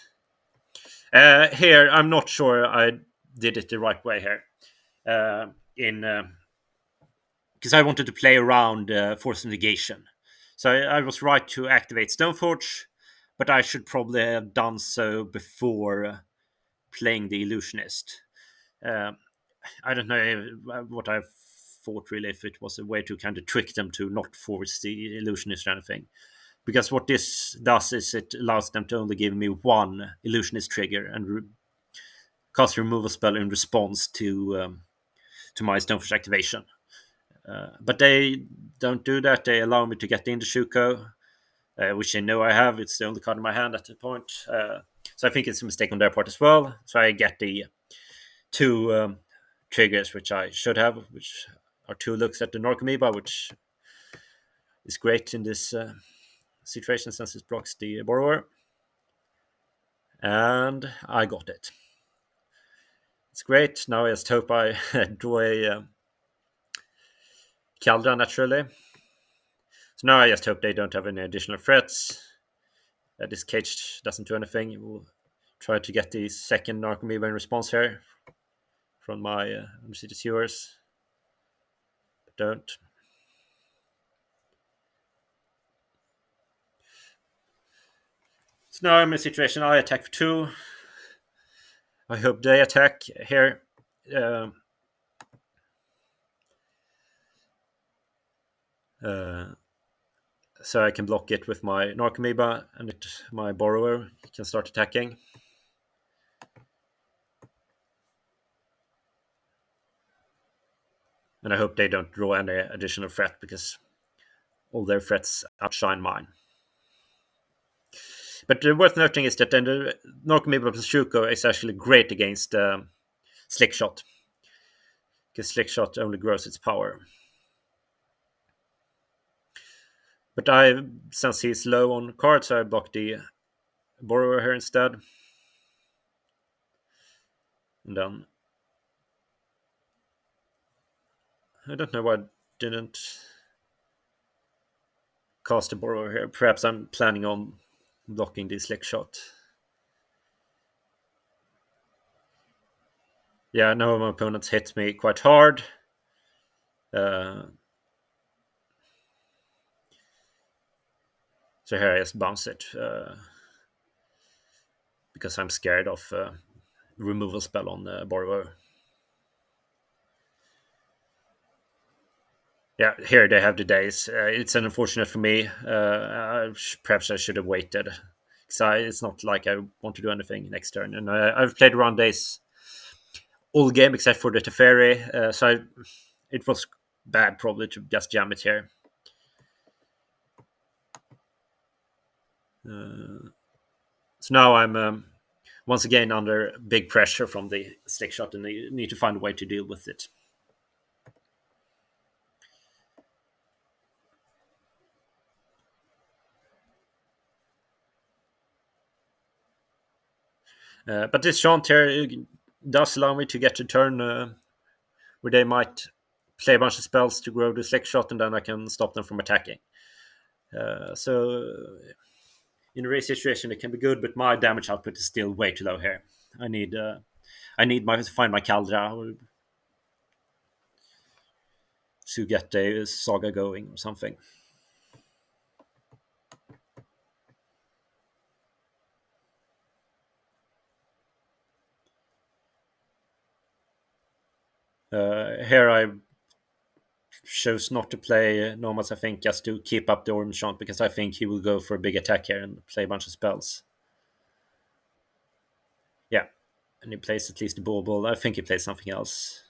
Here, I'm not sure I did it the right way here. Because I wanted to play around Force of Negation. So I was right to activate Stoneforge, but I should probably have done so before playing the Illusionist. I don't know what I thought really if it was a way to kind of trick them to not force the illusionist or anything. Because what this does is it allows them to only give me one illusionist trigger and cast a removal spell in response to my Stoneforge activation. But they don't do that. They allow me to get the Shuko, which they know I have. It's the only card in my hand at the point. So I think it's a mistake on their part as well. So I get the two triggers, which I should have, which are two looks at the Narcomoeba, which is great in this situation since it blocks the borrower. And I got it. It's great. Now I just hope I draw a Caldra naturally. So now I just hope they don't have any additional threats. This cage doesn't do anything. We'll try to get the second Narcomoeba in response here from my Undercity Sewers. But don't. So now I'm in a situation I attack for 2. I hope they attack here. So I can block it with my Narcomoeba, and my borrower can start attacking. And I hope they don't draw any additional threat, because all their threats outshine mine. But worth noting is that the Narcomoeba plus Shuko is actually great against Slickshot, because Slickshot only grows its power. But since he's low on cards, I block the borrower here instead. And then I don't know why I didn't cast a borrower here. Perhaps I'm planning on blocking the Slickshot. Yeah, no, my opponents hit me quite hard. So here I just bounce it. Because I'm scared of removal spell on the borrower. Yeah, here they have the days. It's unfortunate for me. Perhaps I should have waited. It's not like I want to do anything next turn. And I've played around days all game except for the Teferi. So it was bad probably to just jam it here. So now I'm once again under big pressure from the Slickshot, and I need to find a way to deal with it. But this chant here does allow me to get to turn where they might play a bunch of spells to grow the Slickshot, and then I can stop them from attacking. So in a race situation, it can be good, but my damage output is still way too low here. I need to find my Caldra to get a saga going or something. Here I chose not to play Nomads, I think, just to keep up the Orange Chant, because I think he will go for a big attack here and play a bunch of spells. Yeah, and he plays at least the Bauble. I think he plays something else.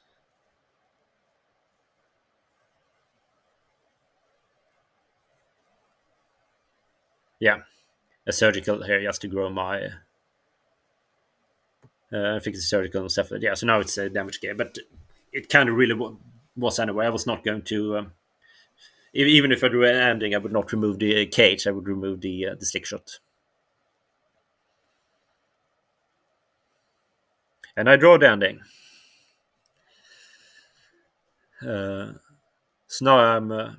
Yeah, a surgical here just to grow my. I think it's a surgical on Cephalid. Yeah, so now it's a damage game, but it kind of really was anyway. I was not going to. Even if I drew an ending, I would not remove the cage. I would remove the Slickshot. And I draw the ending. So now I'm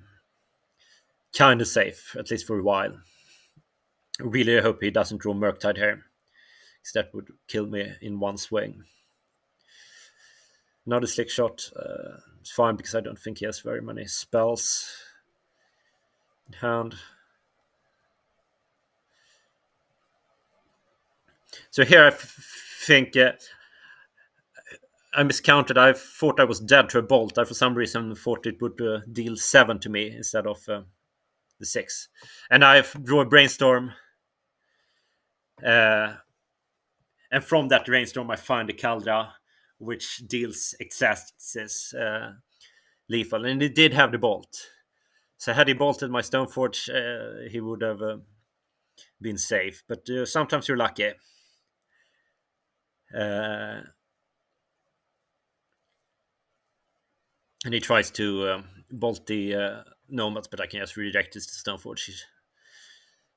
kind of safe, at least for a while. Really, I hope he doesn't draw Murktide here, because that would kill me in one swing. Another Slickshot. It's fine, because I don't think he has very many spells in hand. So here I think I miscounted. I thought I was dead to a bolt. I, for some reason, thought it would deal 7 to me instead of the 6. And I draw a brainstorm. And from that brainstorm, I find the Caldra, which deals excesses lethal. And it did have the bolt. So had he bolted my Stoneforge, he would have been safe. But sometimes you're lucky. And he tries to bolt the nomads, but I can just reject his Stoneforge.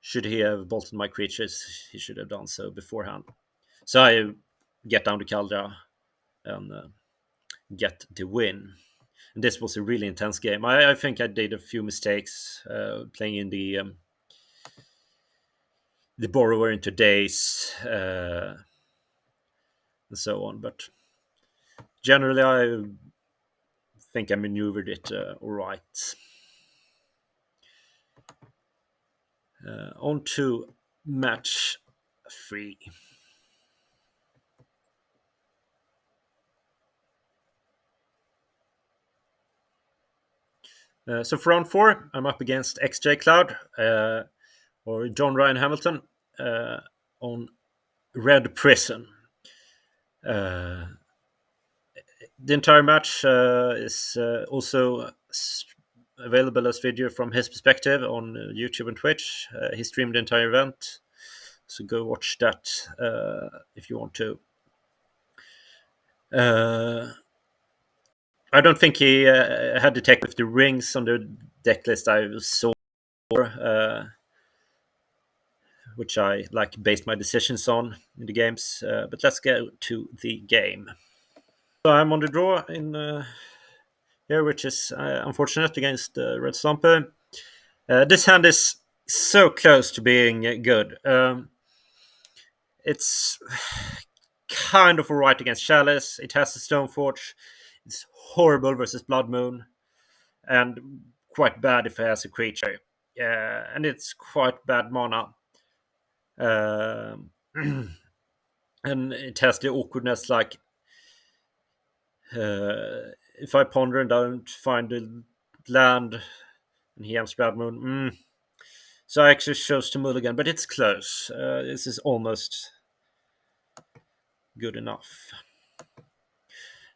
Should he have bolted my creatures, he should have done so beforehand. So I get down to Caldra and get the win. And this was a really intense game. I think I did a few mistakes playing in the borrower into days and so on. But generally, I think I maneuvered it all right. On to match 3. So for round 4, I'm up against XJ Cloud or John Ryan Hamilton on Red Prison. The entire match is also available as video from his perspective on YouTube and Twitch. He streamed the entire event, so go watch that if you want to. I don't think he had the tech with the rings on the deck list I saw, which I based my decisions on in the games. But let's go to the game. So I'm on the draw in here, which is unfortunate against Red Stomper. This hand is so close to being good. It's kind of alright against Chalice. It has the Stoneforge. It's horrible versus Blood Moon, and quite bad if it has a creature. And it's quite bad mana. And it has the awkwardness if I ponder and don't find a land and he has Blood Moon. So I actually chose to mulligan, but it's close. This is almost good enough.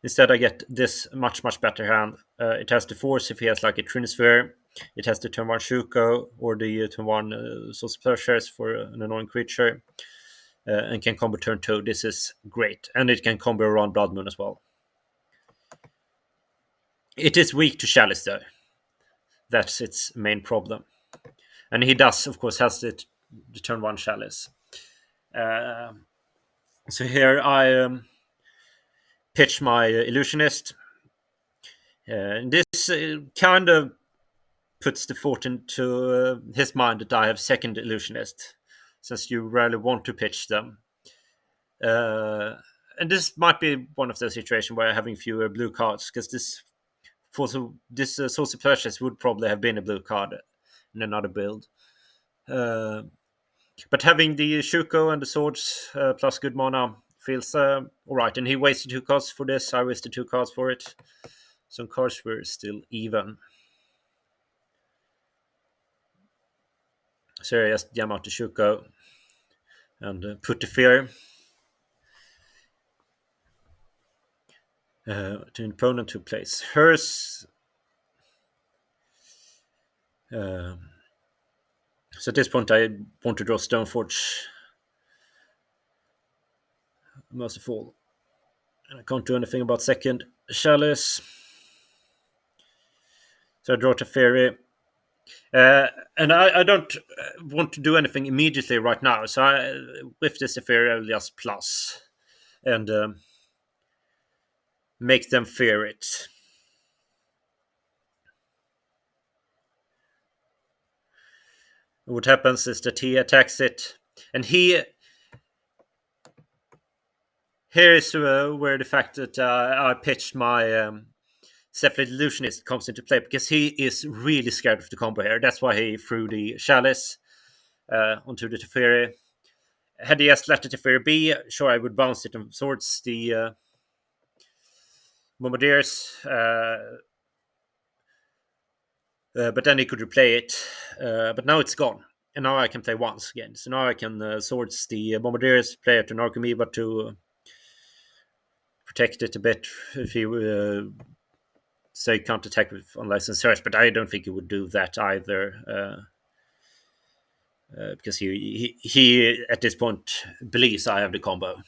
Instead, I get this much better hand. It has the force if he has a Trinisphere. It has the turn 1 Shuko or the turn 1 Source of Pleasures for an annoying creature. And can combo turn 2. This is great. And it can combo around Blood Moon as well. It is weak to Chalice, though. That's its main problem. And he does, of course, has the turn 1 Chalice. So here I pitch my Illusionist. This kind of puts the thought into his mind that I have second Illusionist, since you rarely want to pitch them. And this might be one of those situations where I'm having fewer blue cards, because this Source of Pleasures would probably have been a blue card in another build. But having the Shuko and the swords plus good mana feels alright. And he wasted 2 cards for this. I wasted 2 cards for it. Some cards were still even. So I just jam out the Shuko and put the fear to an opponent who plays hers. So at this point, I want to draw Stoneforge most of all. And I can't do anything about second Chalice. So I draw Teferi. And I don't want to do anything immediately right now. So with this Teferi, I'll just plus and make them fear it. What happens is that he attacks it, and here is where the fact that I pitched my Cephalid Illusionist comes into play, because he is really scared of the combo here. That's why he threw the Chalice onto the Teferi. Had he just let the Teferi be, sure, I would bounce it and swords the Bombardiers, but then he could replay it. But now it's gone, and now I can play once again. So now I can swords the Bombardiers, play it to Narcomoeba to protect it a bit if he say can't attack with unlicensed search. But I don't think he would do that either. Because he at this point believes I have the combo.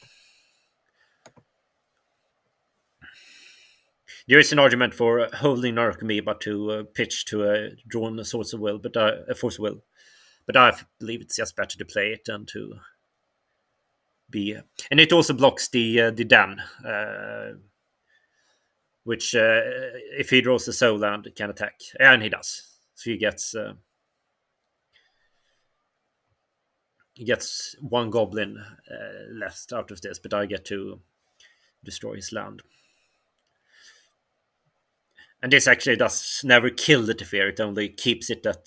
There is an argument for holding Narcomoeba to pitch to a drawn Swords of Will, but a Force of Will. But I believe it's just better to play it than to be. And it also blocks the Dan, which if he draws a soul land can attack, and he does. So he gets one goblin left out of this, but I get to destroy his land. And this actually does never kill the Teferi, it only keeps it at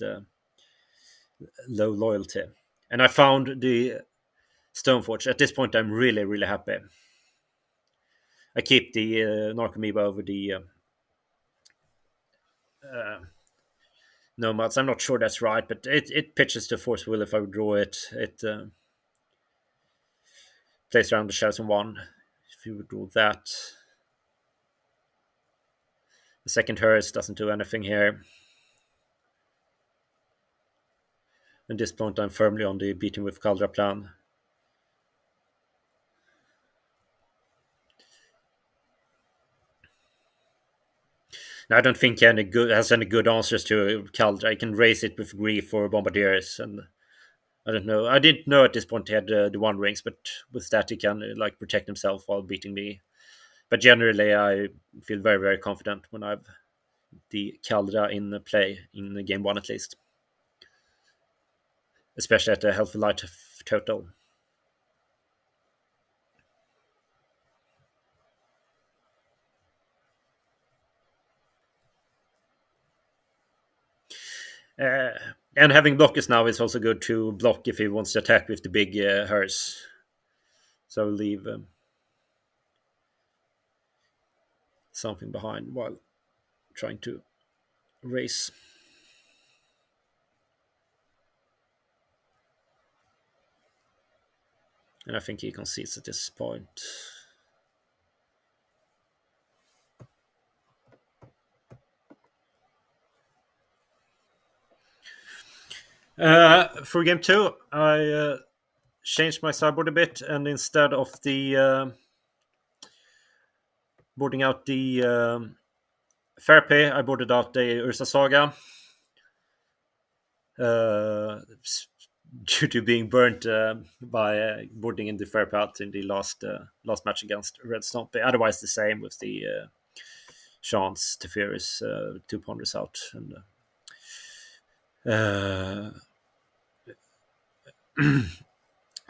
low loyalty. And I found the Stoneforge. At this point, I'm really, really happy. I keep the Narcomoeba over the Nomads. I'm not sure that's right, but it pitches to Force Will if I would draw it. It plays around the Shadows in 1. If you would draw that. The second Hearse doesn't do anything here. At this point, I'm firmly on the beating with Kaldra plan. Now, I don't think has any good answers to Kaldra. I can raise it with Grief or Bombardiers, and I don't know. I didn't know at this point he had the One Rings, but with that he can like protect himself while beating me. But generally, I feel very, very confident when I've the Kaldra in play in game 1 at least, especially at the Healthy Light total. And having blockers now is also good to block if he wants to attack with the big Hearse. So I'll leave something behind while trying to race. And I think he concedes at this point. For game 2, I changed my sideboard a bit, and instead of the boarding out the Therapy, I boarded out the Ursa Saga. Due to being burnt by boarding in the Therapy out in the last match against Red Stompy. Otherwise, the same with the Chance Teferis 2 ponders out. And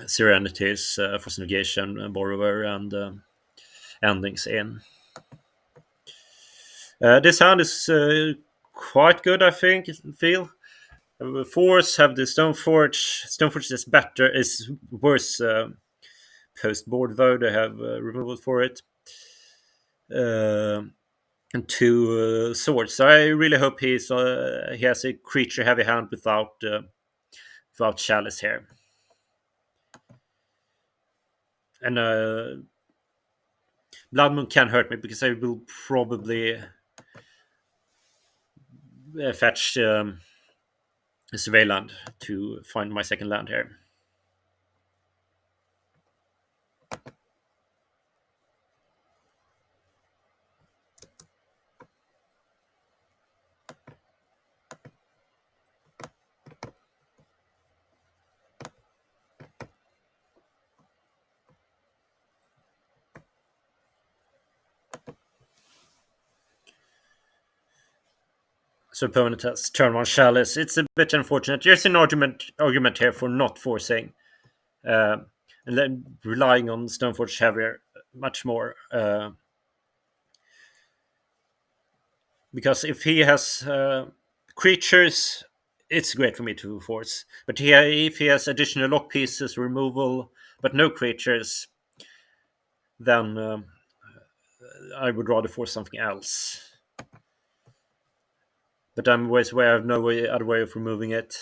Serenities, Force Negation, Borrower, and Endings in. This hand is quite good, I feel. Force have the Stoneforge. Stoneforge is worse post board though. They have removal for it. And 2 swords. So I really hope he has a creature heavy hand without Chalice here. And Blood Moon can hurt me because I will probably fetch a Survey land to find my second land here. So opponent has turn 1 Chalice. It's a bit unfortunate. There's an argument here for not forcing and then relying on Stoneforge heavier much more. Because if he has creatures, it's great for me to force. But if he has additional lock pieces, removal, but no creatures, then I would rather force something else. But I'm always aware I have no other way of removing it.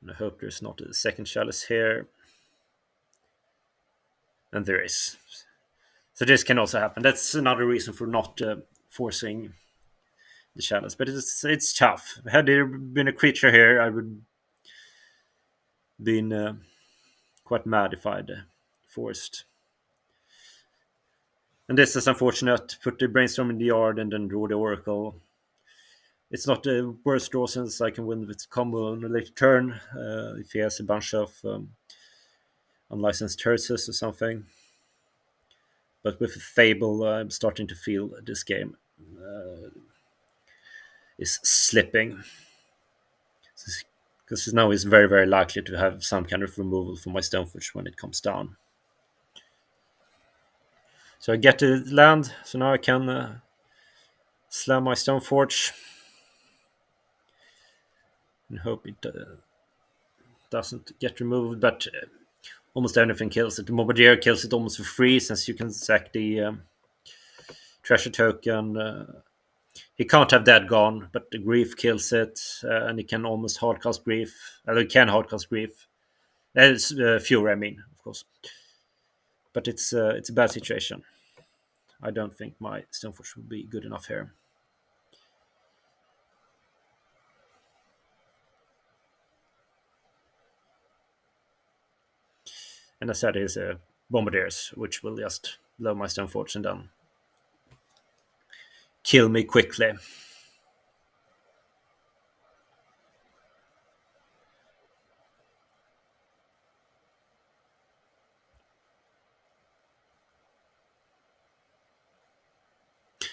And I hope there's not a second chalice here. And there is. So this can also happen. That's another reason for not forcing the chalice. But it's tough. Had there been a creature here, I would been quite mad if I'd forced. And this is unfortunate. Put the brainstorm in the yard and then draw the oracle. It's not the worst draw since I can win with combo on a later turn if he has a bunch of unlicensed terses or something. But with Fable, I'm starting to feel this game is slipping. Because now he's very, very likely to have some kind of removal from my Stoneforge when it comes down. So I get the land, so now I can slam my Stoneforge and hope it doesn't get removed, but almost anything kills it. The Bombardier kills it almost for free since you can sack the treasure token. He can't have that gone, but the Grief kills it, and he can almost hardcast Grief. He can hardcast Grief. It's Fury, I mean, of course. But it's a bad situation. I don't think my Stoneforge will be good enough here. And I said he's Bombardiers, which will just blow my Stoneforge and then kill me quickly.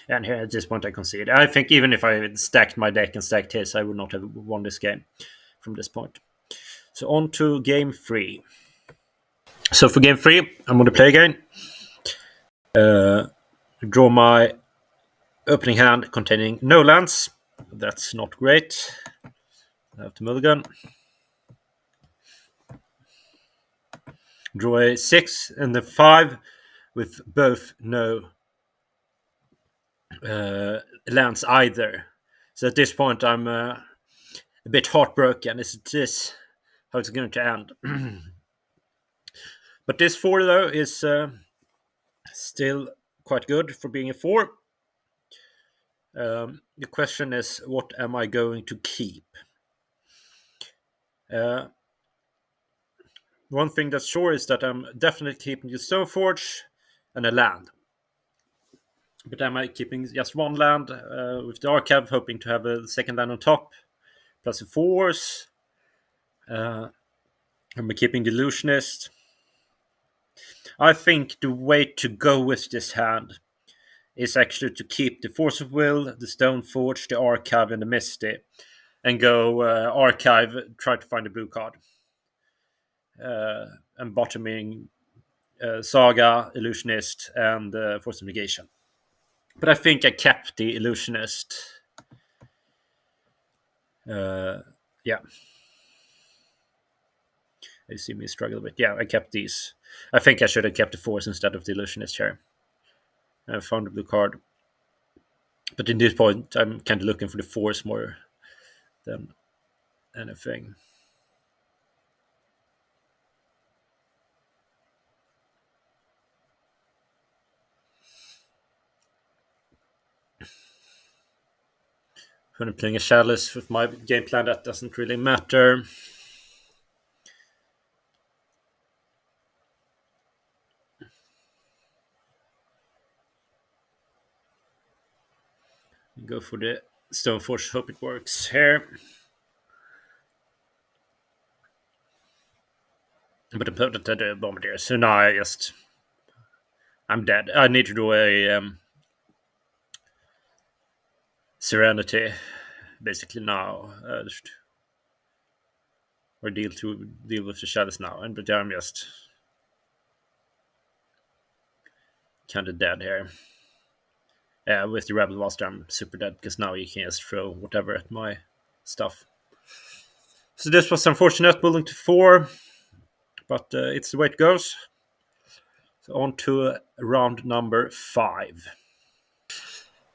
And here at this point I concede. I think even if I had stacked my deck and stacked his, I would not have won this game from this point. So on to game 3. So for game 3, I'm going to play again. Draw my opening hand containing no lands. That's not great. I have to mulligan. Draw a 6 and a 5 with both no lands either. So at this point I'm a bit heartbroken. Is this how it's going to end? But this 4 though is still quite good for being a 4. The question is, what am I going to keep? One thing that's sure is that I'm definitely keeping the Stoneforge and a land. But am I keeping just one land with the Archive, hoping to have a second land on top, plus a force? Am I keeping the Illusionist? I think the way to go with this hand is actually to keep the Force of Will, the Stoneforge, the Archive, and the Misty, and go Archive, try to find a blue card. And bottoming Saga, Illusionist, and Force of Negation. But I think I kept the Illusionist. Yeah. You see me struggle a bit. Yeah, I kept these. I think I should have kept the Force instead of the Illusionist here. I found the blue card. But in this point, I'm kind of looking for the Force more than anything. When I'm playing a Chalice with my game plan, that doesn't really matter. Go for the Stoneforge, hope it works here. But I put it at the Bombardier, so now I'm dead. I need to do a Serenity, basically now. Or deal with the Chalice now. But I'm just kind of dead here. With the Rebel Master, I'm super dead because now you can just throw whatever at my stuff. So this was unfortunate, building to 4, but it's the way it goes. So on to round number 5.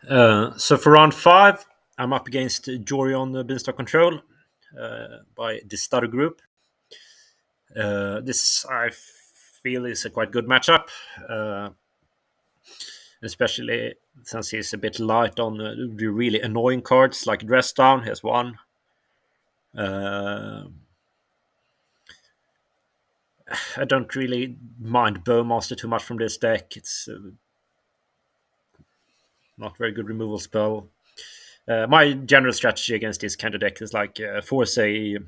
So for round 5, I'm up against Jorion Beanstalk Control by the Stutter Group. This I feel is a quite good matchup, especially since he's a bit light on the really annoying cards like Dress Down. He has one. I don't really mind Bowmaster too much from this deck. It's not very good removal spell. My general strategy against this kind of deck is like force the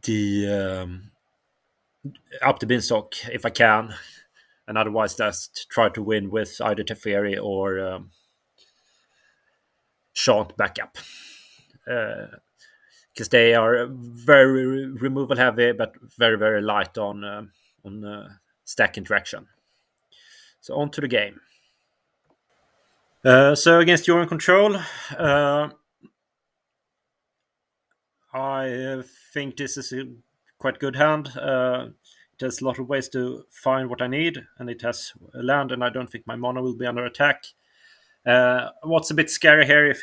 the up the Beanstalk if I can, and otherwise just try to win with either Teferi or Shant backup. Because they are very removal heavy, but very, very light on stack interaction. So on to the game. So against your control, I think this is a quite good hand. It has a lot of ways to find what I need, and it has land, and I don't think my mana will be under attack. What's a bit scary here if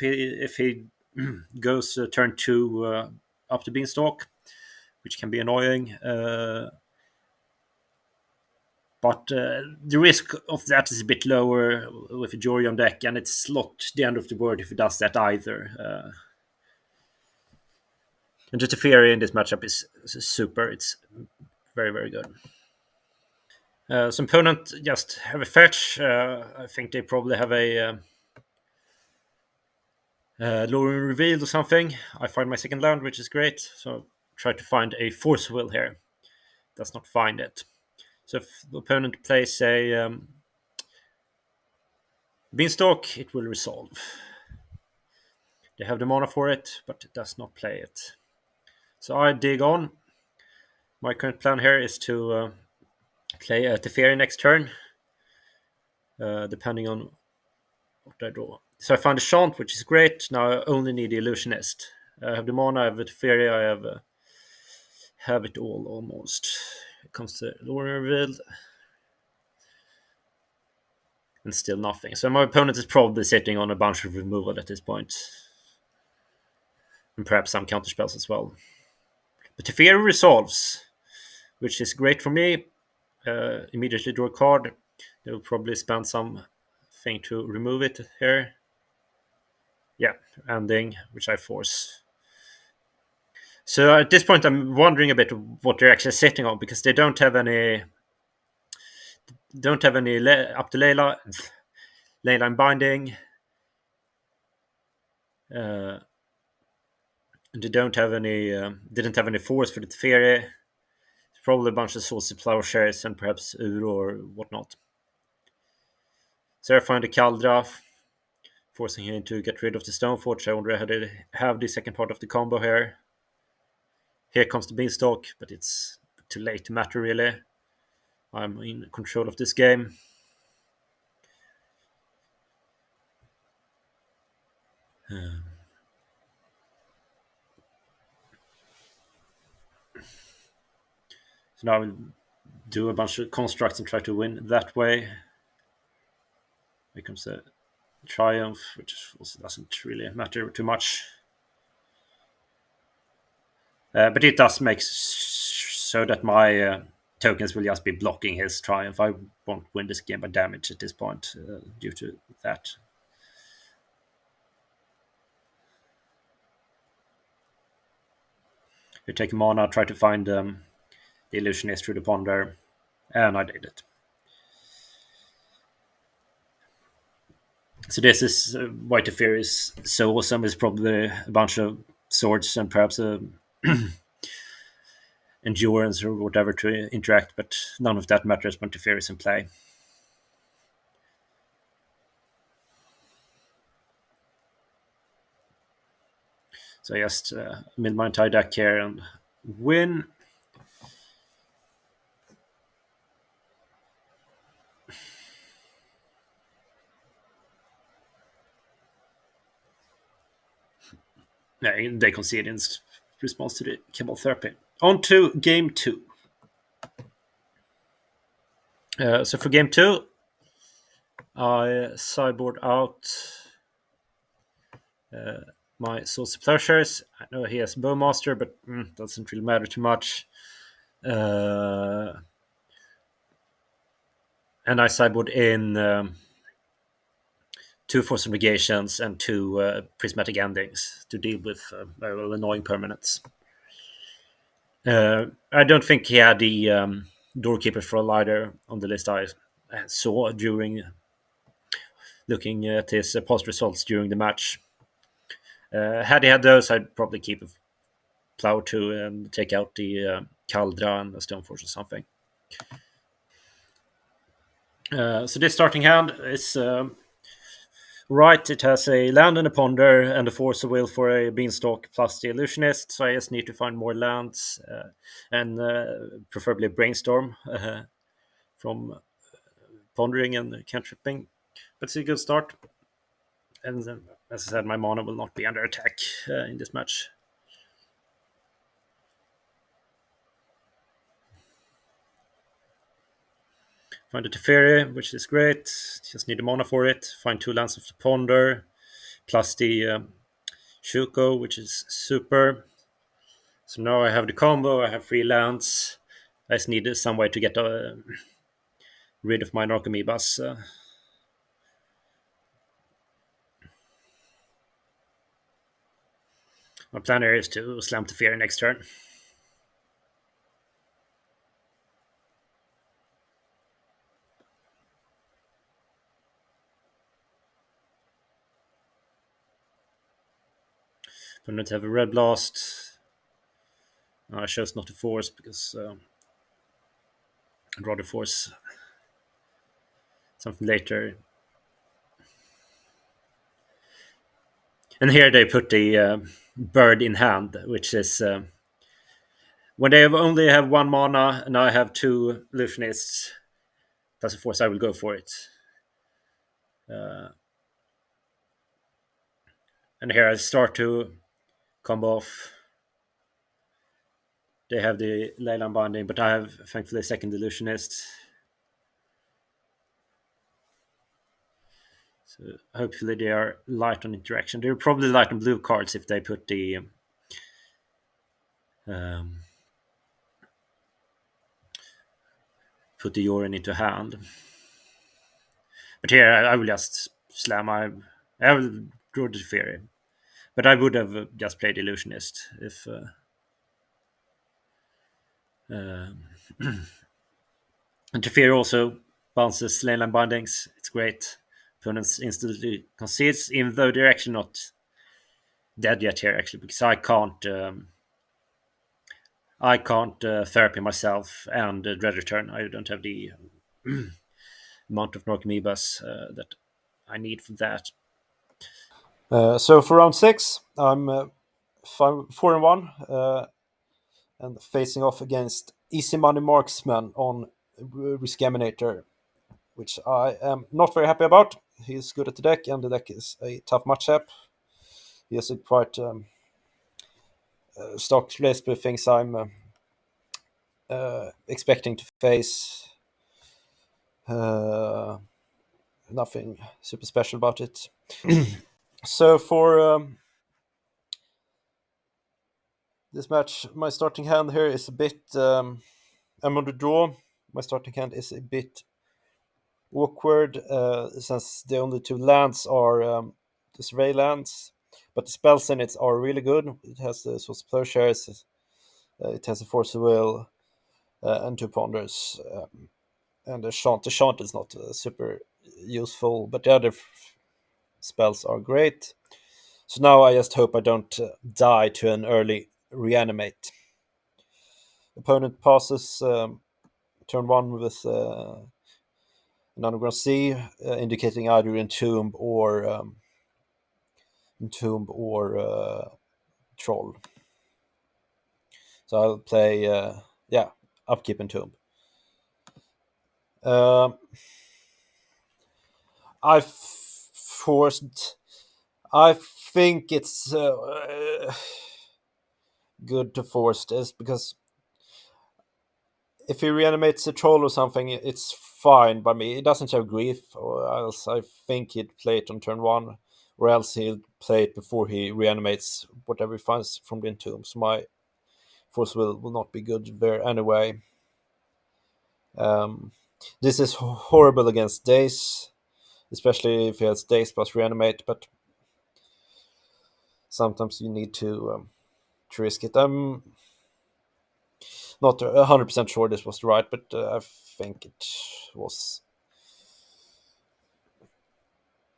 he goes turn 2 up the Beanstalk, which can be annoying. But the risk of that is a bit lower with a Jorion deck, and it's not the end of the world if it does that either. And just the Fury in this matchup is super. It's very, very good. Some opponent just have a fetch. I think they probably have a lowering revealed or something. I find my second land, which is great. So try to find a force will here. Does not find it. So if the opponent plays a Beanstalk, it will resolve. They have the mana for it, but it does not play it. So I dig on. My current plan here is to play a Teferi next turn, depending on what I draw. So I found a Shant, which is great. Now I only need the Illusionist. I have the mana, I have the Teferi, I have it all almost. It comes to Lorien Revealed. And still nothing. So my opponent is probably sitting on a bunch of removal at this point. And perhaps some counterspells as well. But Teferi resolves, which is great for me. Immediately draw a card. They will probably spend something to remove it here. Yeah, ending, which I force. So at this point, I'm wondering a bit what they're actually sitting on, because they don't have any up to Leyline Binding. They don't have any. Didn't have any force for the Teferi. Probably a bunch of Soulsea Plowshares and perhaps Ur or whatnot. So I find a Kaldra, forcing him to get rid of the Stoneforge. I already have the second part of the combo here. Here comes the Beanstalk, but it's too late to matter really. I'm in control of this game. So now I will do a bunch of constructs and try to win that way. Here comes a Triumph, which also doesn't really matter too much. But it does make so that my tokens will just be blocking his Triumph. I won't win this game by damage at this point due to that. You take mana, try to find the Illusionist through the ponder, and I did it. So this is why Teferi is so awesome. It's probably a bunch of swords and perhaps a endurance or whatever to interact, but none of that matters when Teferi is in play. So I just mid my entire deck here and win. They conceded in response to the chemotherapy. On to game 2. So for game 2, I sideboard out my Swords of Plowshares. I know he has Bowmaster, but doesn't really matter too much. And I sideboard in 2 Force of Negations and 2 Prismatic Endings to deal with very annoying permanents. I don't think he had the Doorkeeper for a Lighter on the list I saw during looking at his post results during the match. Had he had those, I'd probably keep a Plow 2 and take out the Kaldra and the Stoneforge or something. So this starting hand is right. It has a land and a ponder and a force of will for a beanstalk plus the illusionist. So I just need to find more lands and preferably a brainstorm from pondering and cantripping. But it's a good start. And then, as I said, my mana will not be under attack in this match. Find the Teferi, which is great. Just need the mana for it. Find 2 lands of the ponder plus the Shuko, which is super. So now I have the combo, I have 3 lands. I just need some way to get rid of my Narcomoebas. My plan here is to slam Teferi next turn. Opponent have a Red Blast. I chose not to force because I'd rather force something later. And here they put the bird in hand, which is when they only have 1 mana and I have 2 illusionists plus a force, I will go for it. And here I start to combo off. They have the Leyland Binding, but I have thankfully a second illusionist. So hopefully they are light on interaction. They're probably light on blue cards if they put the Yorin into hand. But here I will just slam. I will draw the Teferi. But I would have just played Illusionist if and Teferi also bounces Leyland Bindings. It's great. Opponents instantly concedes, even though they're actually not dead yet here, actually, because I can't therapy myself and Dread Return. I don't have the amount of Narcomoebas that I need for that.
So for round 6, I'm 4-1 and facing off against Easy Money Marksman on Scaminator, which I am not very happy about. He's good at the deck, and the deck is a tough matchup. He has a quite stock list with things I'm expecting to face. Nothing super special about it. So for this match, my starting hand here is a bit... I'm on the draw. My starting hand is a bit awkward since the only 2 lands are the Survey lands. But the spells in it are really good. It has the Swords of Plowshares, it has a Force of Will, and 2 Ponders. And the Chant. The Chant is not super useful, but the other spells are great. So now I just hope I don't die to an early Reanimate. Opponent passes turn 1 with an Underground Sea, indicating either Entomb or Troll. So I'll play, Upkeep Entomb. I think it's good to force this, because if he reanimates a troll or something, it's fine by me. It doesn't have grief, or else I think he'd play it on turn one, or else he'll play it before he reanimates whatever he finds from the entomb. So my force will not be good there anyway. Um, this is horrible against Daze, especially if he has Daze plus reanimate, but sometimes you need to risk it. I'm not 100% sure this was right, but I think it was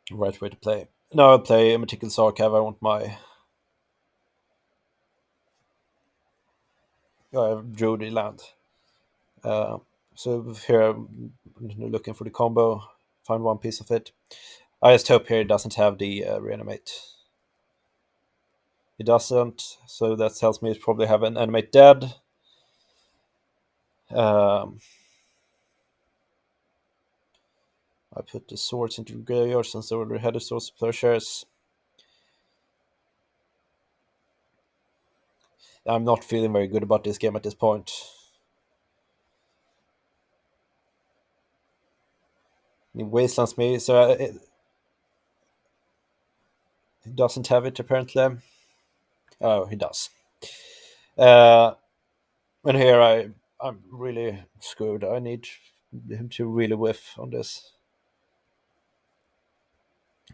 the right way to play. Now I'll play a Meticulous Archive. I want my drew the land. Uh, so here I'm looking for the combo, find one piece of it. I just hope here it doesn't have the reanimate. It doesn't, so that tells me it probably have an animate dead. Um, I put the swords into the graveyard since I already had the swords of plowshares. I'm not feeling very good about this game at this point. He wastelands me, so he doesn't have it apparently. Oh, he does. Uh, and here I'm really screwed. I need him to really whiff on this,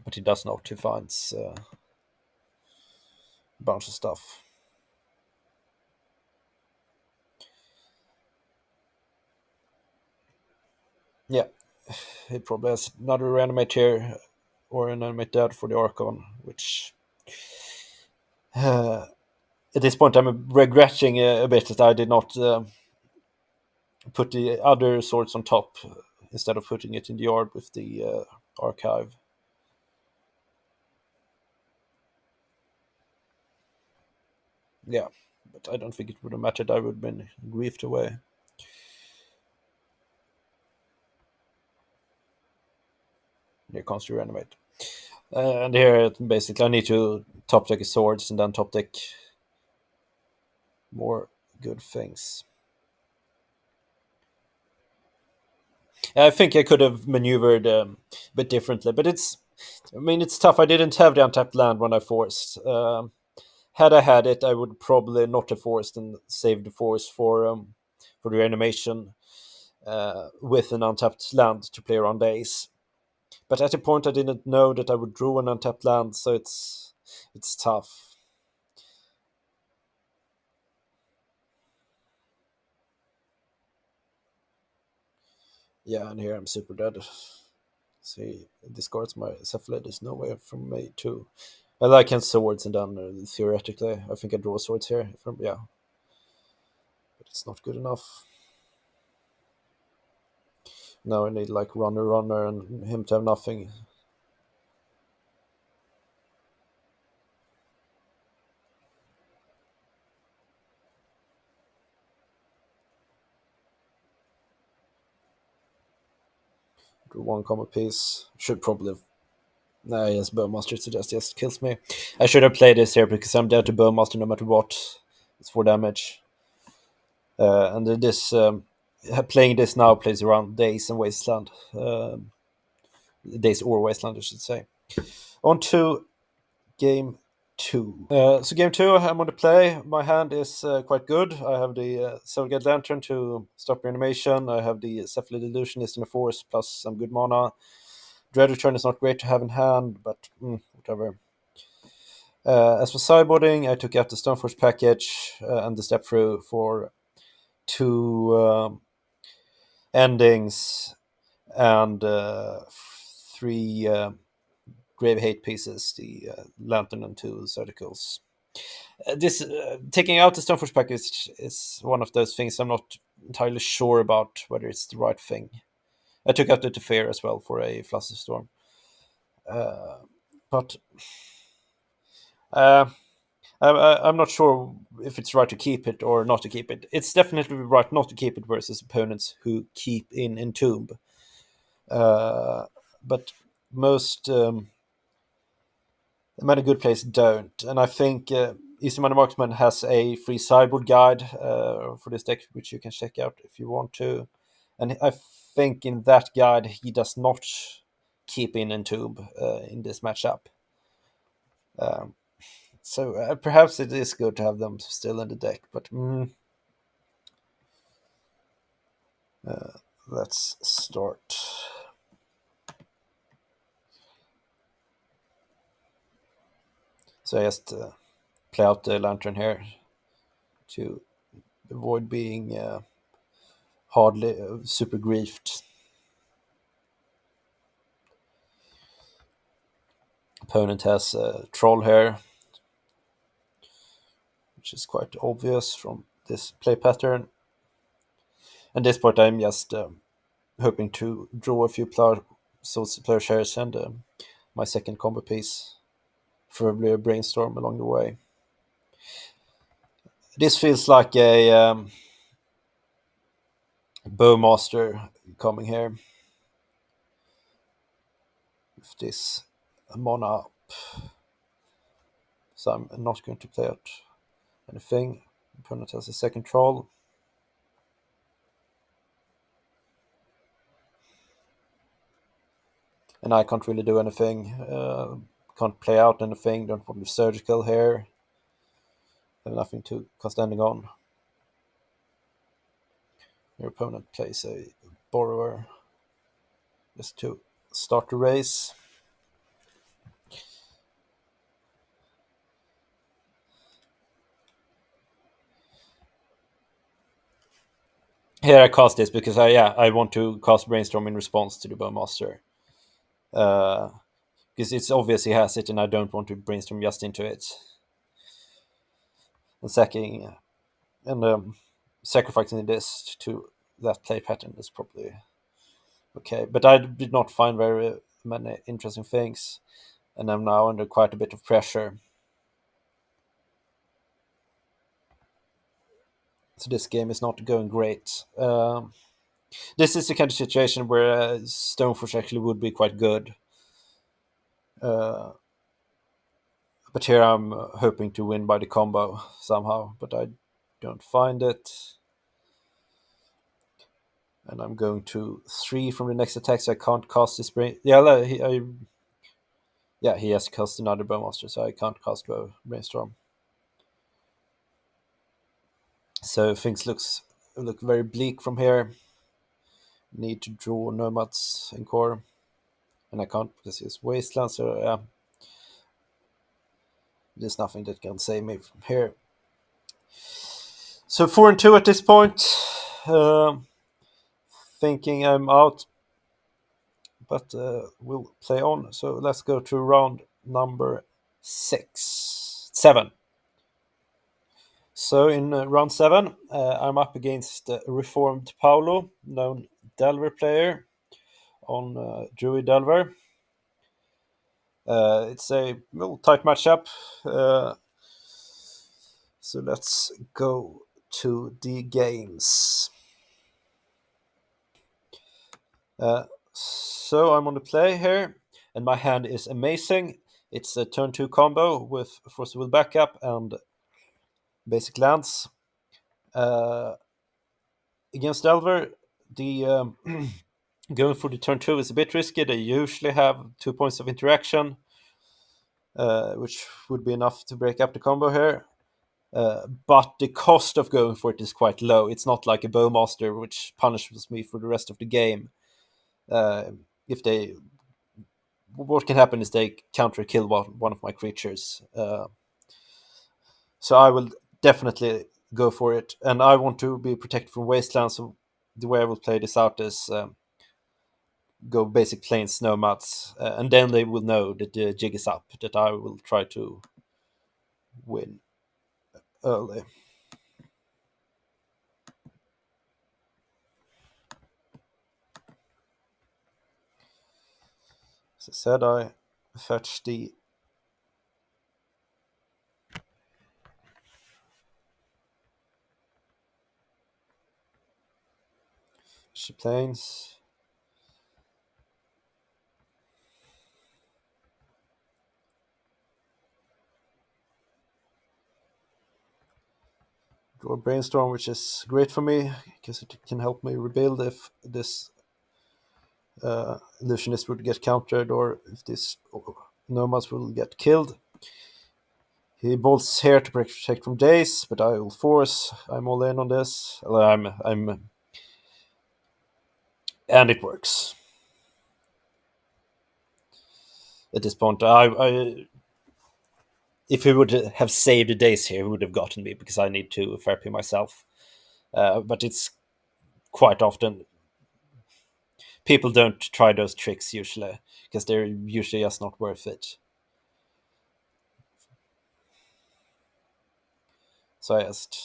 but he does not. He finds a bunch of stuff. Yeah, he probably has another reanimate here, or an animate dead for the Archon, which at this point I'm regretting a bit that I did not put the other swords on top instead of putting it in the yard with the archive. Yeah, but I don't think it would have mattered. I would have been griefed away. Here comes to reanimate. And here, basically, I need to top deck his swords and then top deck more good things. I think I could have maneuvered a bit differently, but it's tough. I didn't have the untapped land when I forced. Had I had it, I would probably not have forced and saved the force for the animation with an untapped land to play around days. But at the point, I didn't know that I would draw an untapped land, so it's tough. Yeah, and here I'm super dead. See, discards my Cephalid. There's no way from me to. I like his swords, and then theoretically, I think I draw swords here. Yeah, but it's not good enough. Now I need like runner, and him to have nothing. Draw one combo piece. Should probably have. Nah, yes, Bowmaster just kills me. I should have played this here because I'm dead to Bowmaster no matter what. It's 4 damage. And this playing this now plays around Days and Wasteland. Days or Wasteland, I should say. On to game two. So game two, I'm on the play. My hand is quite good. I have the Soulgate Lantern to stop reanimation. I have the Cephalid Illusionist in the Force plus some good mana. Dread Return is not great to have in hand, but whatever. As for sideboarding, I took out the Stoneforge package and the Step Through for 2 endings and 3 Grave Hate pieces, the Lantern and 2 Surgicals. This taking out the Stoneforge package is one of those things I'm not entirely sure about whether it's the right thing. I took out the Teferi as well for a Fluster Storm. But I'm not sure if it's right to keep it or not to keep it. It's definitely right not to keep it versus opponents who keep in Entomb. But most Many good players don't, and I think Easy Money Marksman has a free sideboard guide for this deck, which you can check out if you want to. And I think in that guide he does not keep in Entomb in this matchup. Um, so perhaps it is good to have them still in the deck, but let's start. So I just play out the Lantern here to avoid being hardly super griefed. Opponent has a Troll here, which is quite obvious from this play pattern. And this part, I'm just hoping to draw a few plowshares and my second combo piece, preferably a brainstorm along the way. This feels like a Bowmaster coming here. With this mana up. So I'm not going to play out anything. Opponent has a second troll. And I can't really do anything. Can't play out anything. Don't want to be surgical here. Have nothing to cast ending on. Your opponent plays a borrower just to start the race. Here I cast this because I want to cast Brainstorm in response to the Bowmaster. Because it's obvious he has it and I don't want to Brainstorm just into it. And sacking and sacrificing this to that play pattern is probably okay. But I did not find very many interesting things, and I'm now under quite a bit of pressure. So this game is not going great. This is the kind of situation where Stoneforge actually would be quite good. But here I'm hoping to win by the combo somehow, but I don't find it. And I'm going to 3 from the next attack, so I can't cast this brain. He has cast another Bowmaster, so I can't cast Brainstorm. So things look very bleak from here. Need to draw Nomads in core, and I can't because it's Wasteland. So there's nothing that can save me from here. So 4-2 at this point. Thinking I'm out, but we'll play on. So let's go to round number 7. So in round 7, I'm up against reformed Paolo, known Delver player on Druid Delver. It's a little tight matchup. So let's go to the games. So I'm on the play here, and my hand is amazing. It's a turn 2 combo with Force of Will backup and basic lands. Against Delver, the going for the turn 2 is a bit risky. They usually have 2 points of interaction, which would be enough to break up the combo here. But the cost of going for it is quite low. It's not like a Bowmaster, which punishes me for the rest of the game. If they, what can happen is they counter kill one of my creatures. So I will definitely go for it, and I want to be protected from Wasteland. So the way I will play this out is go basic plains nomads, and then they will know that the jig is up. That I will try to win early. As I said, I fetch the plains. Draw Brainstorm, which is great for me because it can help me rebuild if this illusionist would get countered or if this nomads will get killed. He bolts here to protect from days, but I will force. I'm all in on this. And it works. At this point, if he would have saved the days here, he would have gotten me because I need to therapy myself. But it's quite often people don't try those tricks usually because they're usually just not worth it. So I just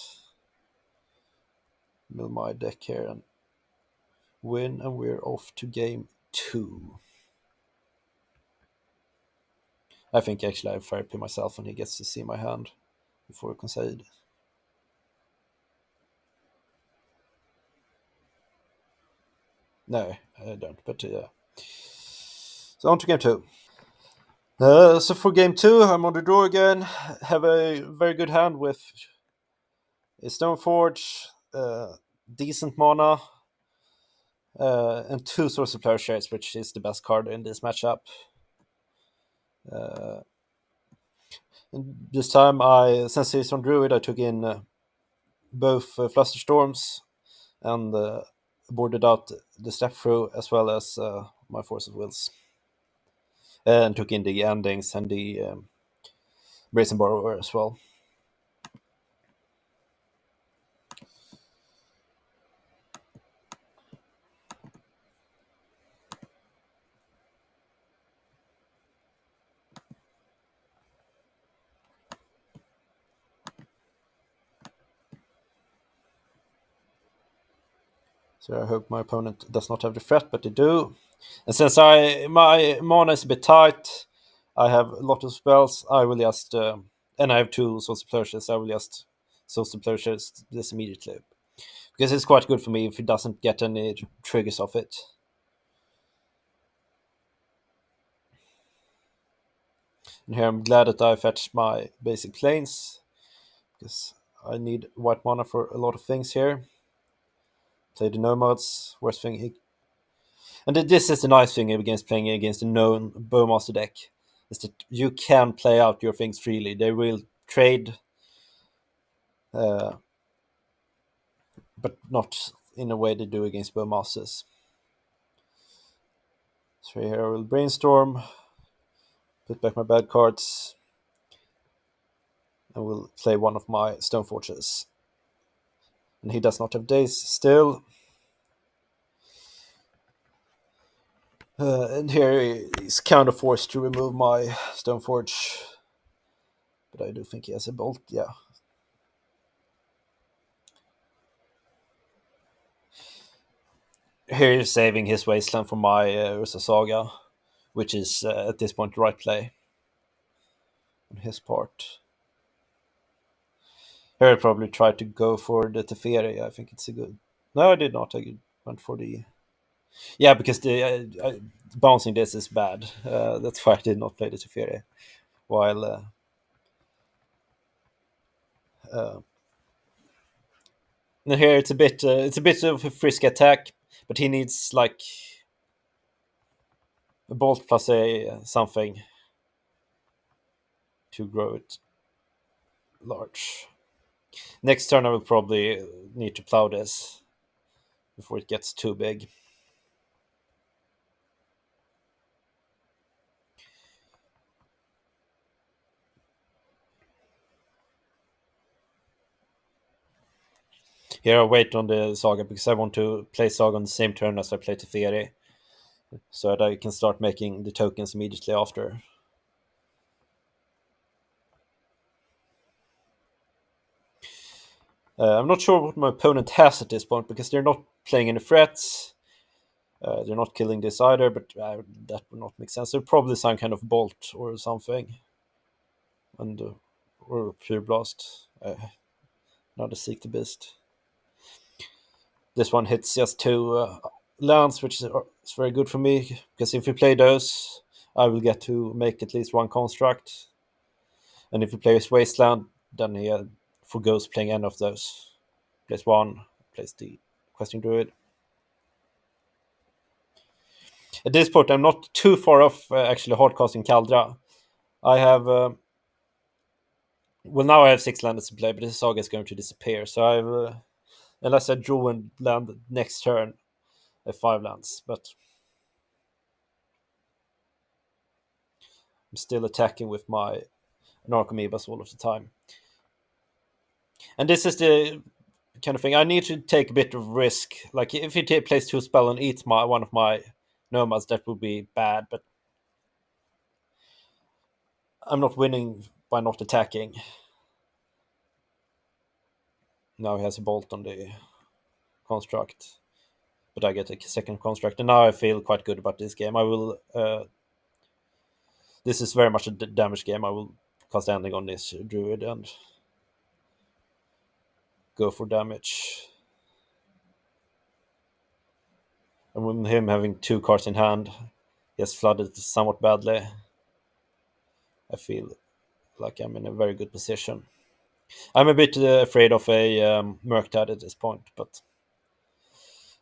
mill my deck here and win, and we're off to game 2. I think actually I therapy myself and he gets to see my hand before I concede. No, I don't, but yeah. So on to game 2. So for game 2, I'm on the draw again. Have a very good hand with a Stoneforge, decent mana, and 2 Source of Plowshares, which is the best card in this matchup. And this time, since he's on Druid, I took in both Flusterstorms and boarded out the Step Through as well as my Force of Wills. And took in the Endings and the Brazen Borrower as well. So I hope my opponent does not have the threat, but they do. And since my mana is a bit tight, I have a lot of spells. I will just and I have 2 Source of Plowshares. I will just Source of Plowshares this immediately because it's quite good for me if he doesn't get any triggers off it. And here I'm glad that I fetched my basic planes because I need white mana for a lot of things here. Play the nomads. Worst thing and this is the nice thing against playing against a known Bowmaster deck, is that you can play out your things freely. They will trade, uh, but not in a way they do against Bowmasters. So here I will brainstorm, put back my bad cards, and will play one of my Stoneforges. And he does not have days still. And here he's kind of forced to remove my Stoneforge. But I do think he has a bolt, yeah. Here he's saving his Wasteland for my Ursa Saga, which is at this point the right play on his part. Here I probably tried to go for the Teferi. I think it's a good... No, I did not. I went for the... Yeah, because the bouncing this is bad. That's why I did not play the Teferi. While... and here it's a bit of a frisky attack, but he needs like a bolt plus a something to grow it large. Next turn I will probably need to plow this before it gets too big. Here I wait on the Saga because I want to play Saga on the same turn as I play Teferi, so that I can start making the tokens immediately after. I'm not sure what my opponent has at this point because they're not playing any threats. They're not killing this either, but that would not make sense. They're probably some kind of bolt or something, and or pure blast. Not a seek the beast. This one hits just 2 lands, which is very good for me because if we play those, I will get to make at least 1 construct. And if he plays Wasteland, then forgoes playing any of those. Plays one, plays the Questing Druid. At this point, I'm not too far off actually hardcasting Kaldra. I have well, now I have 6 lands to play, but this saga is going to disappear. So I've unless I draw and land next turn, I have 5 lands. But I'm still attacking with my Narcomoebas all of the time. And this is the kind of thing I need to take a bit of risk. Like if he plays 2 spell and eats one of my nomads, that would be bad. But I'm not winning by not attacking. Now he has a bolt on the construct, but I get a second construct, and now I feel quite good about this game. I will. This is very much a damage game. I will cast ending on this druid and go for damage. And with him having 2 cards in hand, he has flooded somewhat badly. I feel like I'm in a very good position. I'm a bit afraid of a Murktide at this point, but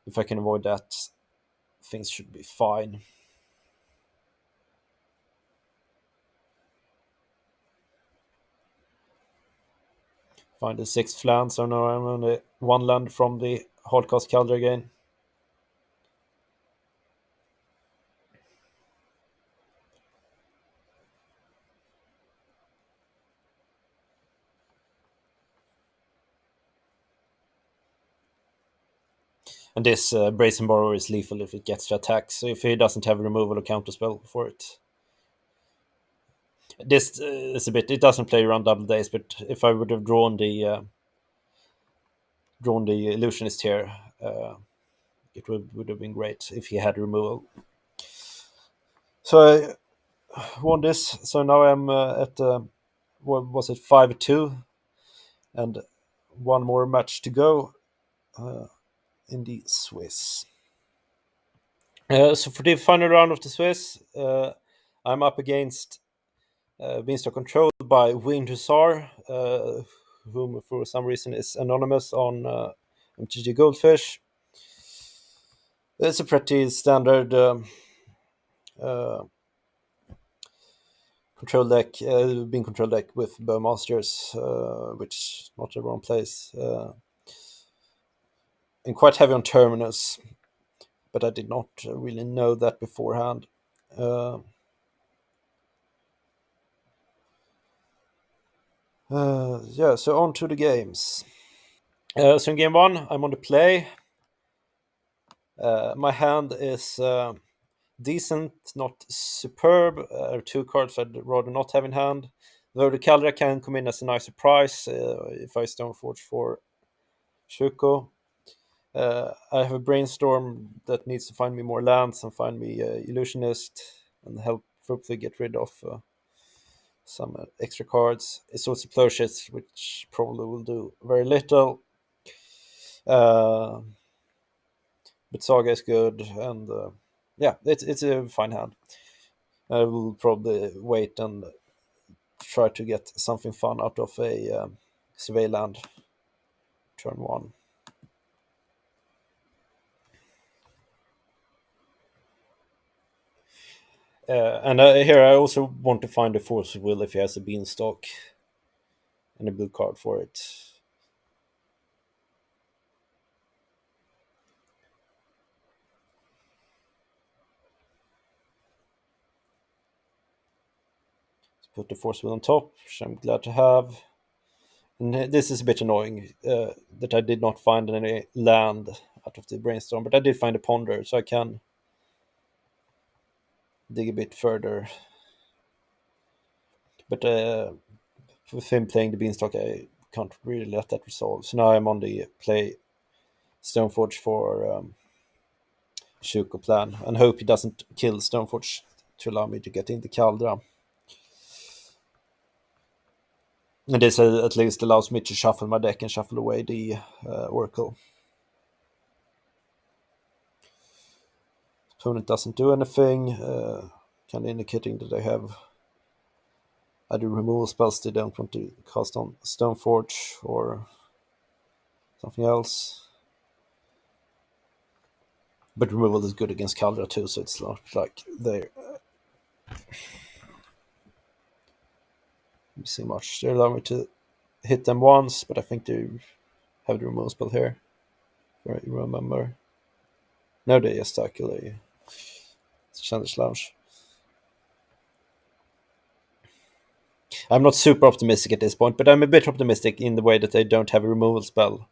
if I can avoid that, things should be fine. Find the 6th land, so now I'm on the 1 land from the hardcast Kaldra again. And this Brazen Borrower is lethal if it gets to attack, so if he doesn't have a removal or counterspell for it. This is a bit, it doesn't play around double days, but if I would have drawn the illusionist here, it would have been great if he had removal. So I won this. So now I'm at what was it, 5-2, and one more match to go in the Swiss. So for the final round of the Swiss, I'm up against Beanstalk controlled by Winged Hussar, whom for some reason is anonymous on MTG Goldfish. It's a pretty standard uh, control deck, being control deck with Bowmasters, which not everyone plays, and quite heavy on Terminus, but I did not really know that beforehand. Yeah, so on to the games. So in game 1, I'm on the play. My hand is decent, not superb. 2 cards I'd rather not have in hand. Though the Kaldra can come in as a nice surprise if I Stoneforge for Shuko. I have a brainstorm that needs to find me more lands and find me illusionist and help hopefully get rid of some extra cards. It's also Plowshift, which probably will do very little. Uh, but Saga is good, and yeah, it's a fine hand. I will probably wait and try to get something fun out of a survey land turn 1. And here I also want to find a Force of Will if he has a Beanstalk and a blue card for it. Put the Force Will on top, which I'm glad to have. And this is a bit annoying that I did not find any land out of the brainstorm, but I did find a Ponder, so I can dig a bit further. But with him playing the Beanstalk, I can't really let that resolve. So now I'm on the play Stoneforge for Shuko plan and hope he doesn't kill Stoneforge to allow me to get in the Kaldra. And this at least allows me to shuffle my deck and shuffle away the Oracle. Opponent doesn't do anything, kind of indicating that they have either removal spells they don't want to cast on Stoneforge or something else. But removal is good against Kaldra too, so it's not like they're missing much. They allow me to hit them once, but I think they have the removal spell here. I remember. No, they just tackle a Challenge Lounge. I'm not super optimistic at this point, but I'm a bit optimistic in the way that they don't have a removal spell.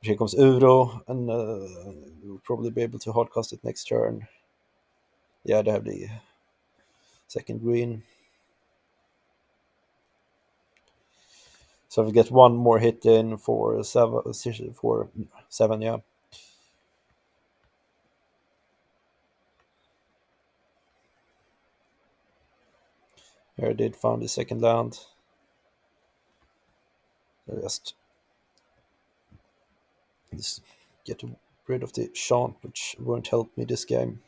Here comes Uro, and we'll probably be able to hardcast it next turn. Yeah, they have the second green. So if we get one more hit in for seven, yeah. Here I did found the second land. So just get rid of the Shant, which won't help me this game.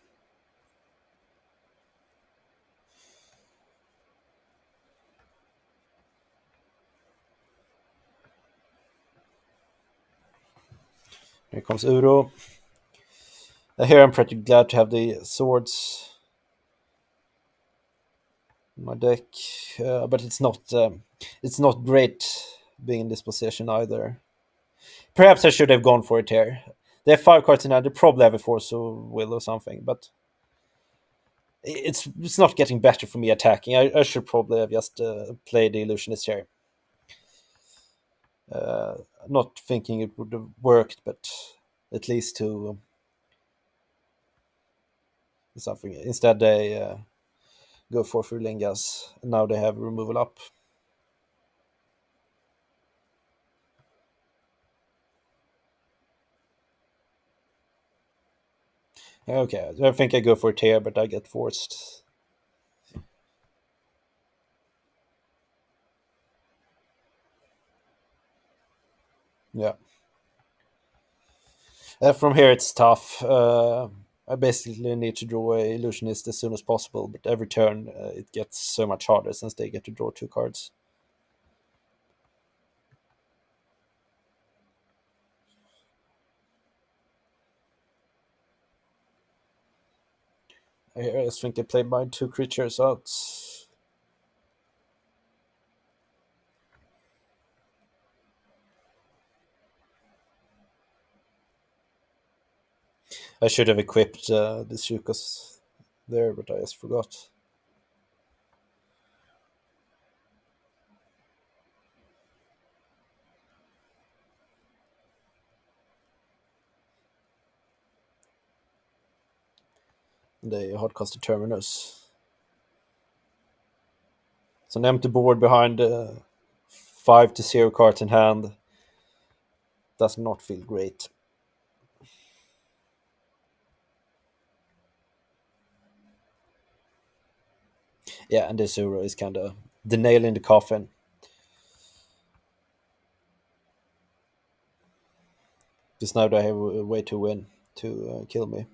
Here comes Uro. Here I'm pretty glad to have the swords in my deck, but it's not great being in this position either. Perhaps I should have gone for it here. They have 5 cards in hand. They probably have a Force of Will or something, but it's not getting better for me attacking. I should probably have just played the Illusionist here. Not thinking it would have worked, but at least to something. Instead, they go for Furlingas. Now they have removal up. Okay, I think I go for it here, but I get forced. Yeah. From here, it's tough. I basically need to draw a illusionist as soon as possible, but every turn it gets so much harder since they get to draw 2 cards. I just think I played my 2 creatures out. I should have equipped the Shukas there, but I just forgot. They hardcast the Terminus. It's an empty board behind 5-0 cards in hand. Does not feel great. Yeah, and this Uro is kind of the nail in the coffin. Because now they have a way to win, to kill me.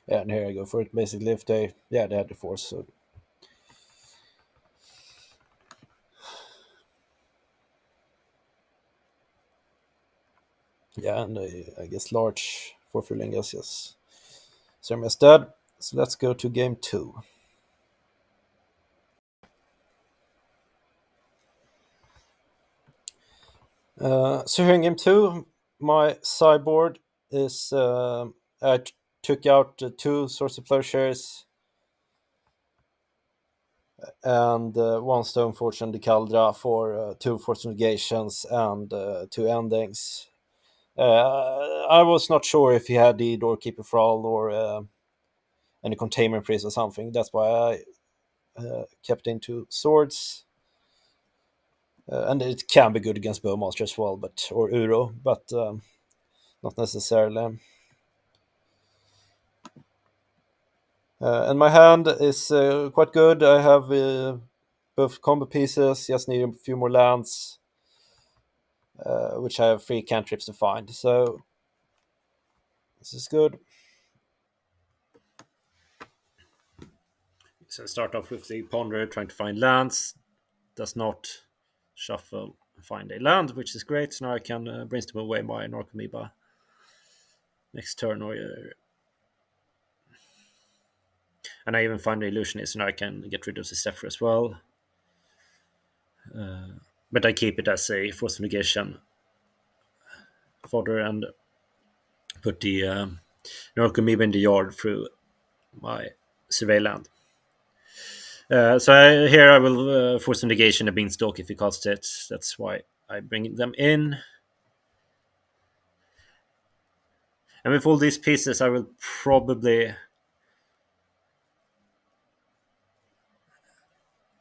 Yeah, and here I go for it. Basically, if they had the force. So yeah, and I guess large for Furlingas, yes. Sermia's dead. So let's go to game 2. So here in game 2, my sideboard is took out 2 Source of Plowshares and 1 Stoneforge and the Caldra for 2 Force Negations and 2 Endings. I was not sure if he had the Doorkeeper Thrall or any Containment Priest or something. That's why I kept into Swords. and it can be good against Bowmaster as well, but or Uro, but not necessarily. And my hand is quite good. I have both combo pieces, just need a few more lands, which I have 3 cantrips to find. So this is good.
So I start off with the ponder, trying to find lands. Does not shuffle and find a land, which is great. So now I can brainstorm away my Narcomoeba next turn, and I even find the illusionist, and I can get rid of the Zephyr as well. But I keep it as a force of negation fodder and put the Narcomoeba in the yard through my survey land. Here I will force of negation a beanstalk if he casts it. That's why I bring them in. And with all these pieces, I will probably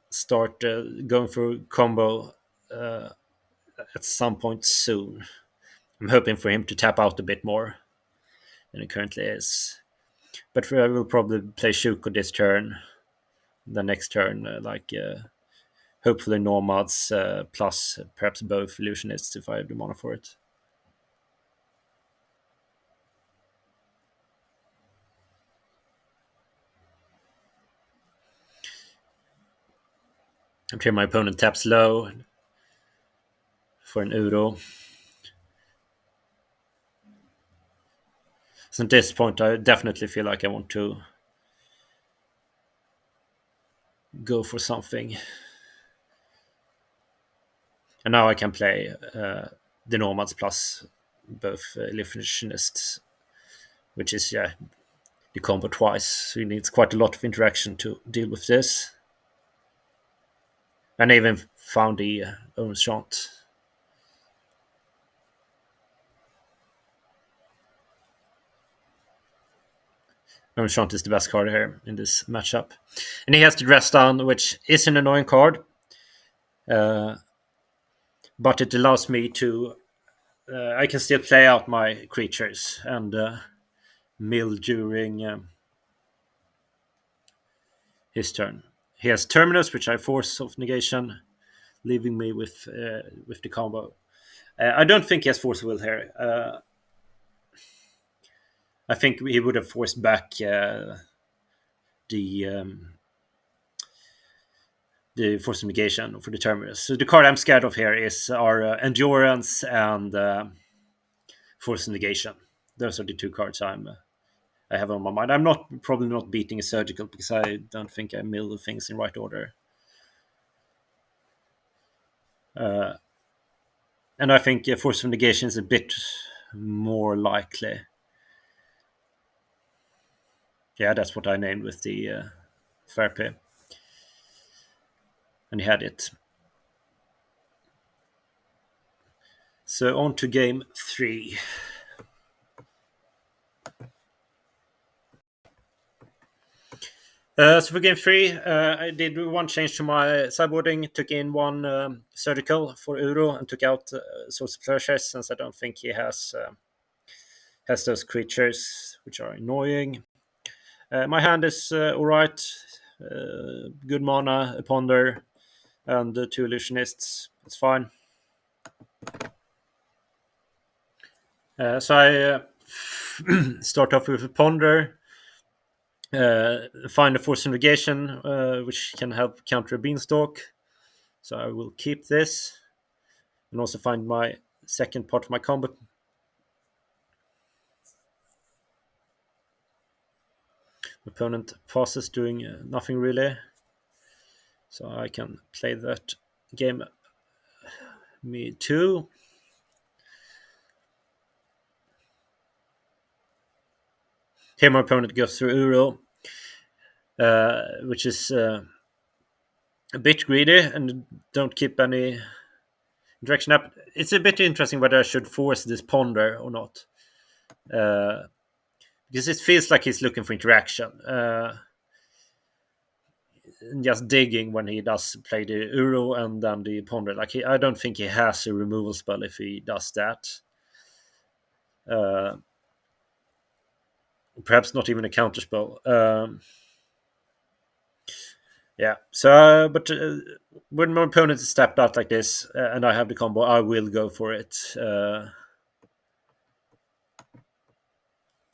start going through combo at some point soon. I'm hoping for him to tap out a bit more than he currently is. But I will probably play Shuko this turn. The next turn, hopefully Nomads plus perhaps both Illusionists if I have the mana for it. I'm sure my opponent taps low for an Uro. So at this point, I definitely feel like I want to go for something. And now I can play the Nomads plus both Illusionists, which is, the combo twice. So he needs quite a lot of interaction to deal with this. And I even found the Onshant. Onshant is the best card here in this matchup. And he has the Dress Down, which is an annoying card. But it allows me to... I can still play out my creatures and mill during his turn. He has Terminus, which I force of negation, leaving me with the combo. I don't think he has Force Will here. I think he would have forced back the force of negation for the Terminus. So the card I'm scared of here is our Endurance and force of negation. Those are the 2 cards I have on my mind. I'm probably not beating a surgical because I don't think I mill the things in right order. And I think force of negation is a bit more likely. Yeah, that's what I named with the therapy. And he had it. So on to game 3. So for game 3, I did one change to my sideboarding, took in one surgical for Uro and took out Swords of Pleasure since I don't think he has those creatures, which are annoying. My hand is alright. Good mana, a Ponder, and 2 Illusionists. It's fine. So I start off with a Ponder, find a Force of Negation, which can help counter a Beanstalk. So I will keep this, and also find my second part of my combo. Opponent passes, doing nothing really. So I can play that game. Me too. Here my opponent goes through Uro, which is a bit greedy and don't keep any direction up. It's a bit interesting whether I should force this Ponder or not. Because it feels like he's looking for interaction. just digging when he does play the Uro and then the Ponder. Like I don't think he has a removal spell if he does that. Uh, Perhaps not even a counter spell. Yeah. So, but when my opponent is stepped out like this and I have the combo, I will go for it.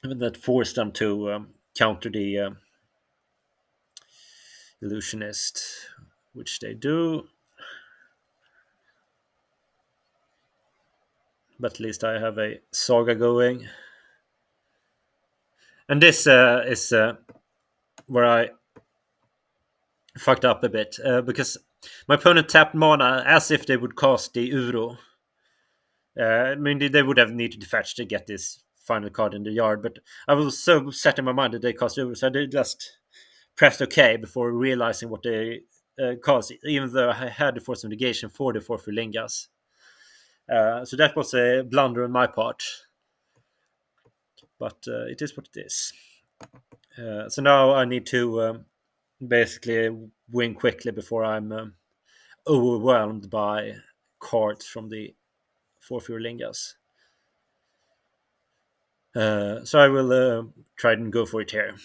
That forced them to counter the illusionist, which they do. But at least I have a saga going. And this is where I fucked up a bit because my opponent tapped mana as if they would cast the Uro. I mean, they would have needed to fetch to get this final card in the yard, but I was so set in my mind that they cast Uro, so I did just pressed OK before realizing what they caused, even though I had the force of negation for the 4 Lingas. So that was a blunder on my part. But it is what it is. So now I need to basically win quickly before I'm overwhelmed by cards from the 4 Lingas. So I will try and go for it here.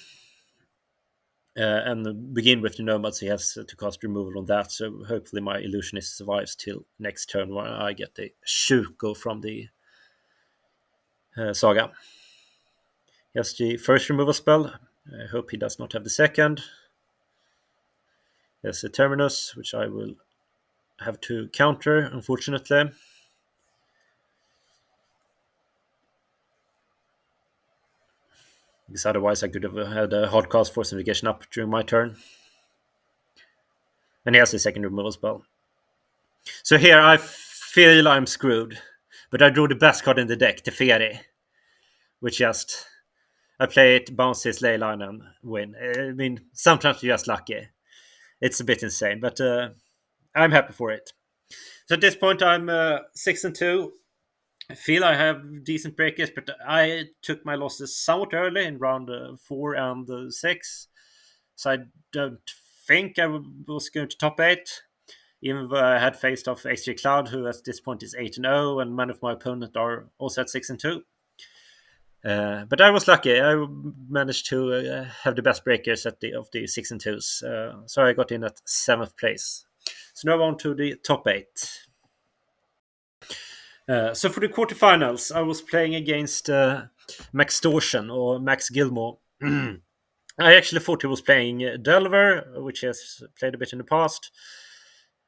And begin with the Nomads. He has to cast removal on that, so hopefully my Illusionist survives till next turn when I get the Shuko from the Saga. He has the first removal spell. I hope he does not have the second. He has a Terminus, which I will have to counter, unfortunately. Because otherwise I could have had a hard cast Force Navigation up during my turn. And he has a second removal spell. So here I feel I'm screwed. But I drew the best card in the deck, Teferi. Which just... I play it, bounce his ley line and win. I mean, sometimes you're just lucky. It's a bit insane, but I'm happy for it. So at this point I'm 6-2. I feel I have decent breakers, but I took my losses somewhat early in round 4 and 6. So I don't think I was going to top 8. Even though I had faced off XJ Cloud, who at this point is 8-0, and many of my opponents are also at 6-2. But I was lucky. I managed to have the best breakers of the 6-2s. So I got in at 7th place. So now on to the top 8. So for the quarterfinals, I was playing against Max Dorson or Max Gilmore. I actually thought he was playing Delver, which he has played a bit in the past.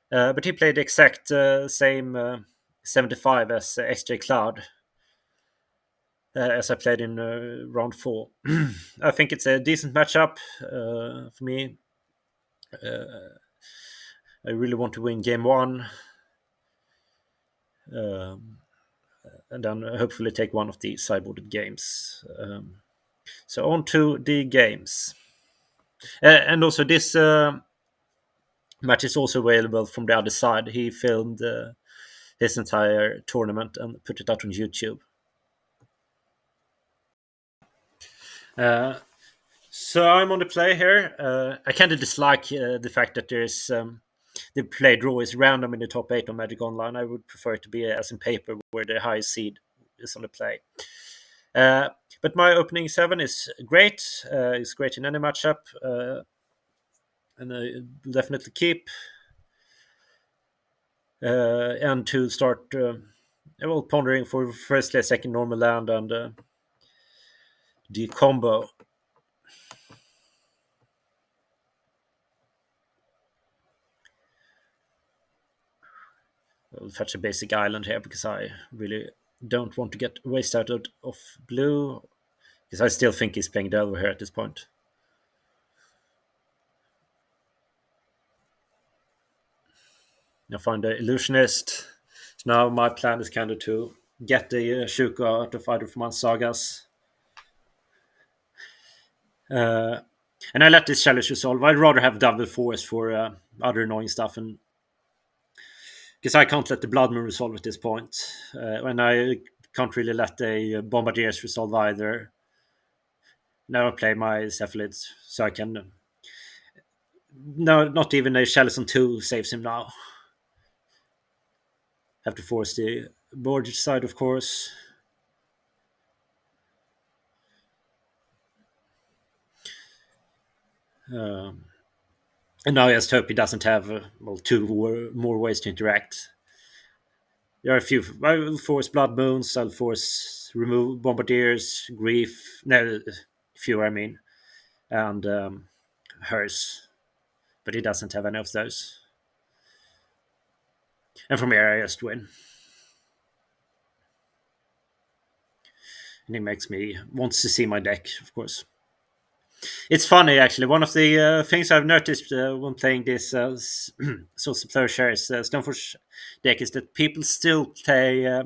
But he played the exact same 75 as XJ Cloud, as I played in round 4. I think it's a decent matchup for me. I really want to win game 1. And then hopefully take one of the sideboarded games. So on to the games. And also this match is also available from the other side. He filmed his entire tournament and put it out on YouTube. So I'm on the play here. I kind of dislike the fact that there's the play draw is random in the top 8 on Magic Online. I would prefer it to be as in paper, where the highest seed is on the play. But my opening 7 is great. It's great in any matchup. And I definitely keep. And to start pondering for firstly a second normal land and the combo. I'll fetch a basic island here because I really don't want to get wasted out of blue, because I still think he's playing Delver here at this point. I find the Illusionist. So now my plan is kind of to get the Shuko out of either of my sagas. And I let this challenge resolve. I'd rather have double force for other annoying stuff, and because I can't let the Blood Moon resolve at this point. And I can't really let the Bombardiers resolve either. Now I play my Cephalids, so I can
No, not even a Chalice on 2 saves him now. Have to force the board side, of course. Um, and now I just hope he doesn't have two more ways to interact. There are a few. I will force Blood Moons. I'll force remove Bombardiers, Grief. No, fewer. I mean, and hers. But he doesn't have any of those. And from here, I just win. And he makes me wants to see my deck, of course. It's funny actually. One of the things I've noticed when playing this Source of Plowshares Stoneforge deck is that people still pay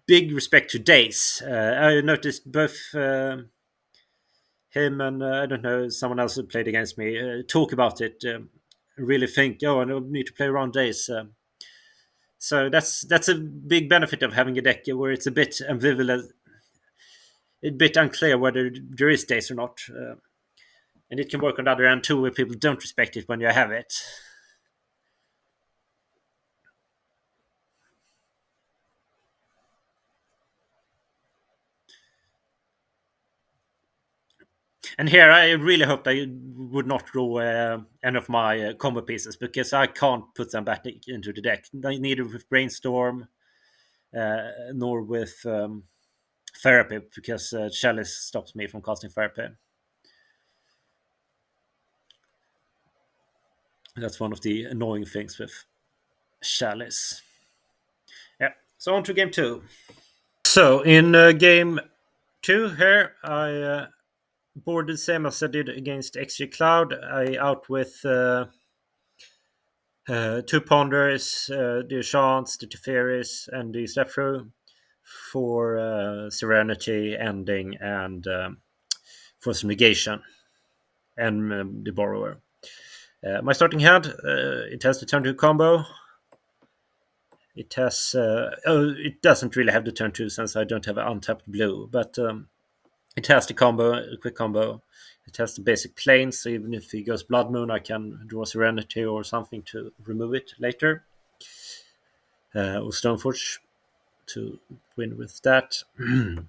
big respect to Days. I noticed both him and I don't know someone else who played against me talk about it. Really think, oh, I need to play around Days. So that's a big benefit of having a deck where it's a bit ambivalent, a bit unclear whether there is Days or not. And it can work on the other end too, where people don't respect it when you have it. And here, I really hope I would not draw any of my combo pieces because I can't put them back into the deck. Neither with Brainstorm nor with Therapy because Chalice stops me from casting Therapy. That's one of the annoying things with Chalice. Yeah. So on to game 2. So in game 2 here, I board the same as I did against XG Cloud. I out with two Ponders, the Chance, the Teferis, and the Step Through for Serenity, Ending, and for some negation, and the Borrower. My starting hand, it has the turn 2 combo. It has. It doesn't really have the turn 2 since I don't have an untapped blue, but it has the combo, a quick combo. It has the basic planes, so even if he goes Blood Moon, I can draw Serenity or something to remove it later. Or Stoneforge to win with that. And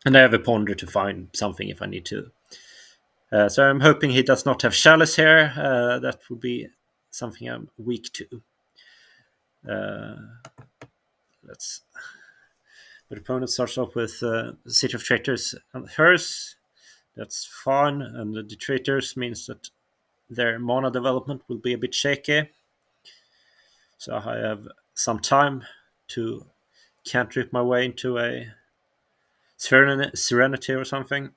I have a Ponder to find something if I need to. So I'm hoping he does not have Chalice here. That would be something I'm weak to. Let's. The opponent starts off with City of Traitors and hers. That's fun, and the Traitors means that their mana development will be a bit shaky. So I have some time to cantrip my way into a Serenity or something.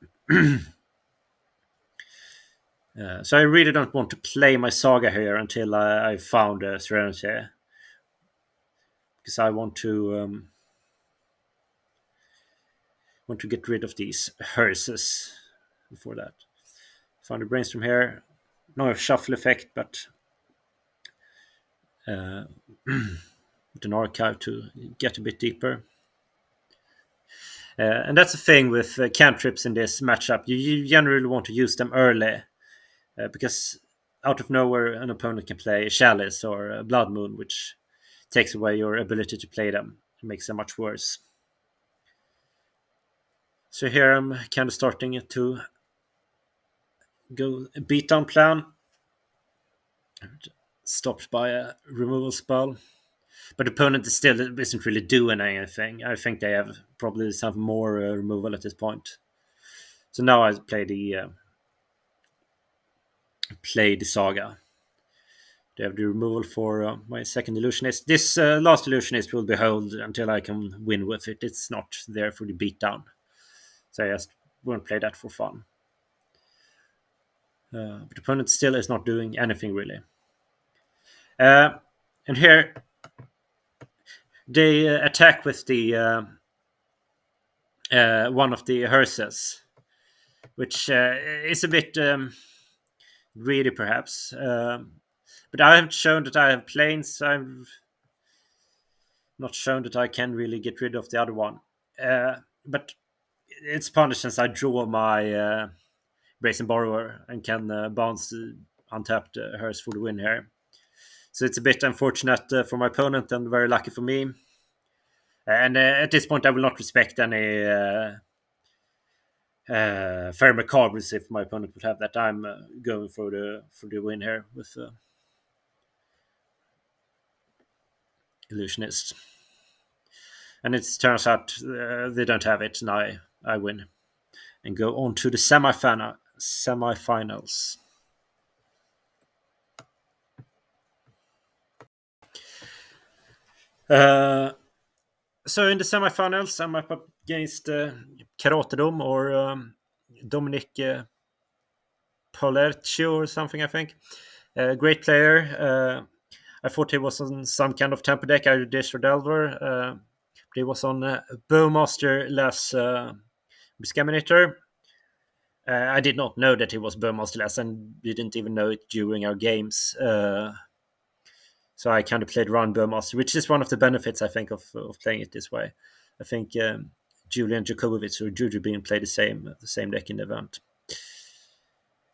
So I really don't want to play my Saga here until I found a Serenity. Because I want to get rid of these hearses before that. Found a Brainstorm here. No shuffle effect, but with an archive to get a bit deeper. And that's the thing with cantrips in this matchup. You generally want to use them early because out of nowhere an opponent can play a Chalice or a Blood Moon, which takes away your ability to play them. It makes them much worse. So here I'm kind of starting to go a beatdown plan. Stopped by a removal spell. But the opponent still isn't really doing anything. I think they have probably some more removal at this point. So now I play the Saga. They have the removal for my second illusionist. This last illusionist will be held until I can win with it. It's not there for the beatdown. So I just won't play that for fun. But the opponent still is not doing anything really. And here they attack with the one of the hearses, which is a bit greedy perhaps. But I haven't shown that I have planes. I've not shown that I can really get rid of the other one. But it's punished since I draw my Brazen Borrower and can bounce untapped hers for the win here. So it's a bit unfortunate for my opponent and very lucky for me. And at this point, I will not respect any fair macabres if my opponent would have that. I'm going for the win here with Illusionist. And it turns out they don't have it, and I win. And go on to the semifinals. So in the semifinals, I'm up against Karatedom or Dominic Polercio or something, I think. Great player. I thought he was on some kind of tempo deck, either Dish or Delver. But he was on Bowmaster less Scaminator. I did not know that he was Bowmaster less and didn't even know it during our games. So I kind of played around Bowmaster, which is one of the benefits, I think, of playing it this way. I think Julian Djokovic or Juju Bean played the same deck in the event.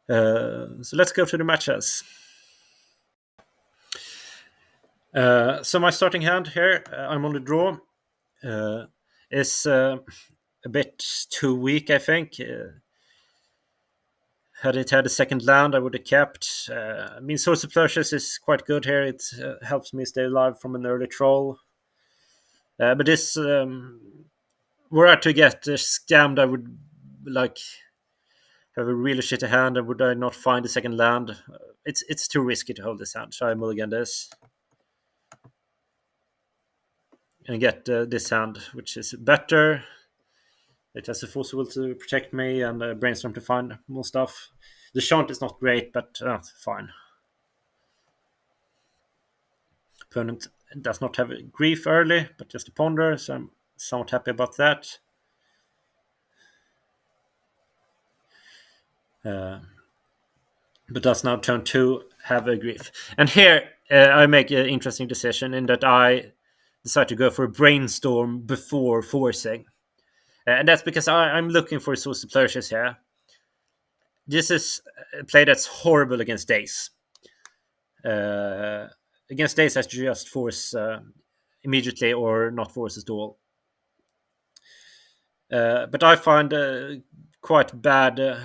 So let's go to the matches. So my starting hand here, I'm on the draw, is a bit too weak, I think. Had it had a second land, I would have kept. I mean, Source of Pleasures is quite good here. It helps me stay alive from an early troll. But this, were I to get scammed, I would like have a really shitty hand. And would I not find a second land? It's too risky to hold this hand, so I mulligan this. And get this hand, which is better. It has a force will to protect me and brainstorm to find more stuff. The Shant is not great, but fine. Opponent does not have a grief early, but just a ponder, so I'm somewhat happy about that. But does now turn 2 have a grief. And here I make an interesting decision in that I decide to go for a brainstorm before forcing. And that's because I'm looking for source of pleasures here. This is a play that's horrible against Days. Against Days, I just force immediately or not force at all. But I find quite bad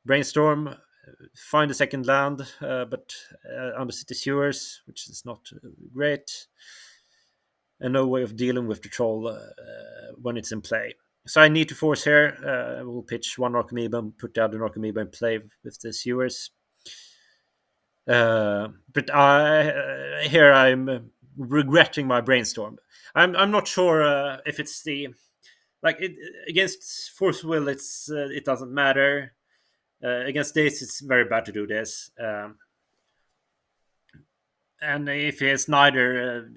brainstorm. Find a second land, but Undercity Sewers, which is not great. And no way of dealing with the troll when it's in play. So I need to force here. I will pitch one Archimedes and put the other Archimedes in play with the Sewers. But I'm regretting my brainstorm. I'm not sure if it's the against Force Will. It doesn't matter. Against Days, it's very bad to do this. And if he has neither.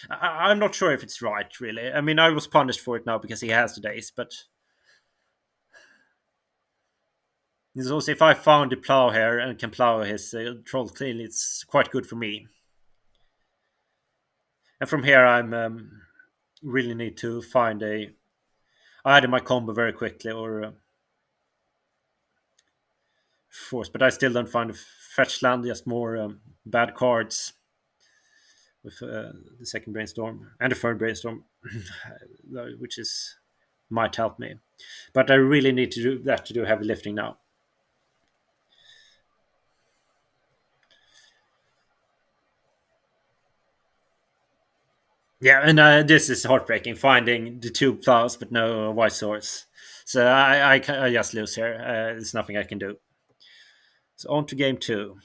I'm not sure if it's right, really. I mean, I was punished for it now because he has the Days, but it's also if I found the plow here and can plow his troll cleanly, it's quite good for me. And from here, I'm really need to find either my combo very quickly or force. But I still don't find a fetch land, just more bad cards with the second brainstorm and the third brainstorm, which might help me. But I really need to do that to do heavy lifting now. Yeah, and this is heartbreaking, finding the 2 plows but no white swords. So I just lose here. There's nothing I can do. So on to game 2.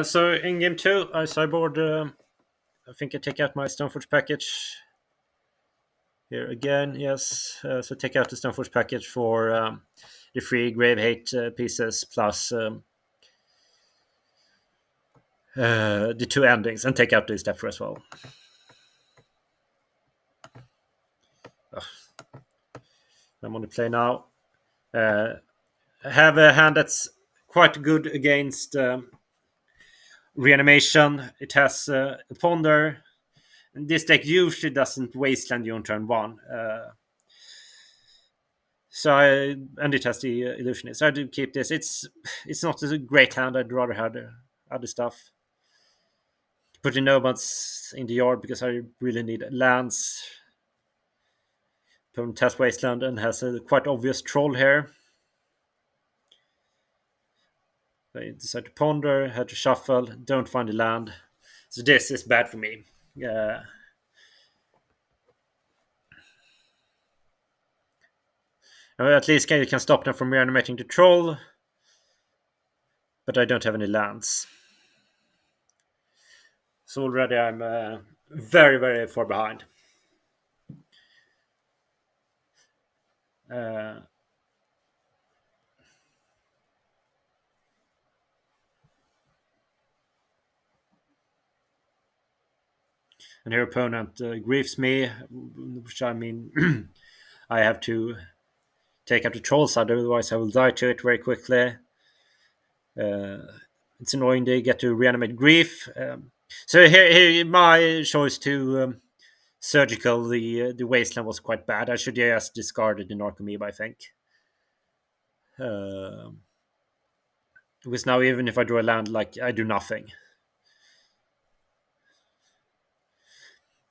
So in game 2, I sideboard. I think I take out my Stoneforge package. Here again, yes. So take out the Stoneforge package for the 3 Grave Hate pieces plus the 2 endings, and take out the Stepper as well. I'm on the play now. I have a hand that's quite good against reanimation. It has a ponder. And this deck usually doesn't wasteland you on turn 1. And it has the illusionist. So I do keep this. It's not a great hand. I'd rather have other stuff. Putting nomads in the yard because I really need lands. Opponent has wasteland and has a quite obvious troll here. I decide to ponder, had to shuffle, don't find a land. So this is bad for me. At least you can stop them from reanimating the troll. But I don't have any lands. So already I'm very, very far behind. And your opponent griefs me, which I mean, I have to take out the troll side, otherwise I will die to it very quickly. It's annoying they get to reanimate grief. So here my choice to surgical the wasteland was quite bad. I should just discarded the Narcomoeba, I think. Because now even if I draw a land, like I do nothing.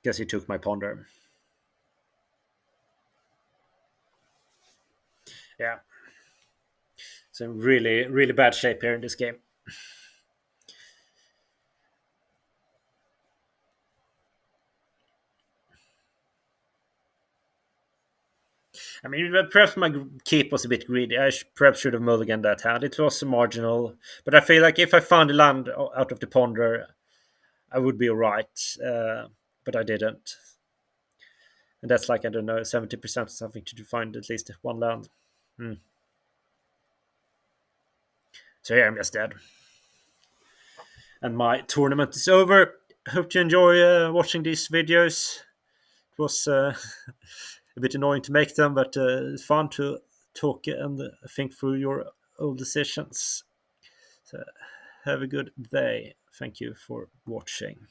Guess he took my ponder. Yeah. So really, really bad shape here in this game. I mean, perhaps my keep was a bit greedy. I perhaps should have mulliganed that hand. It was marginal. But I feel like if I found a land out of the ponder, I would be alright. But I didn't. And that's like, I don't know, 70% or something to find at least one land. So yeah, I'm just dead. And my tournament is over. Hope you enjoy watching these videos. It was a bit annoying to make them, but it's fun to talk and think through your own decisions. So have a good day. Thank you for watching.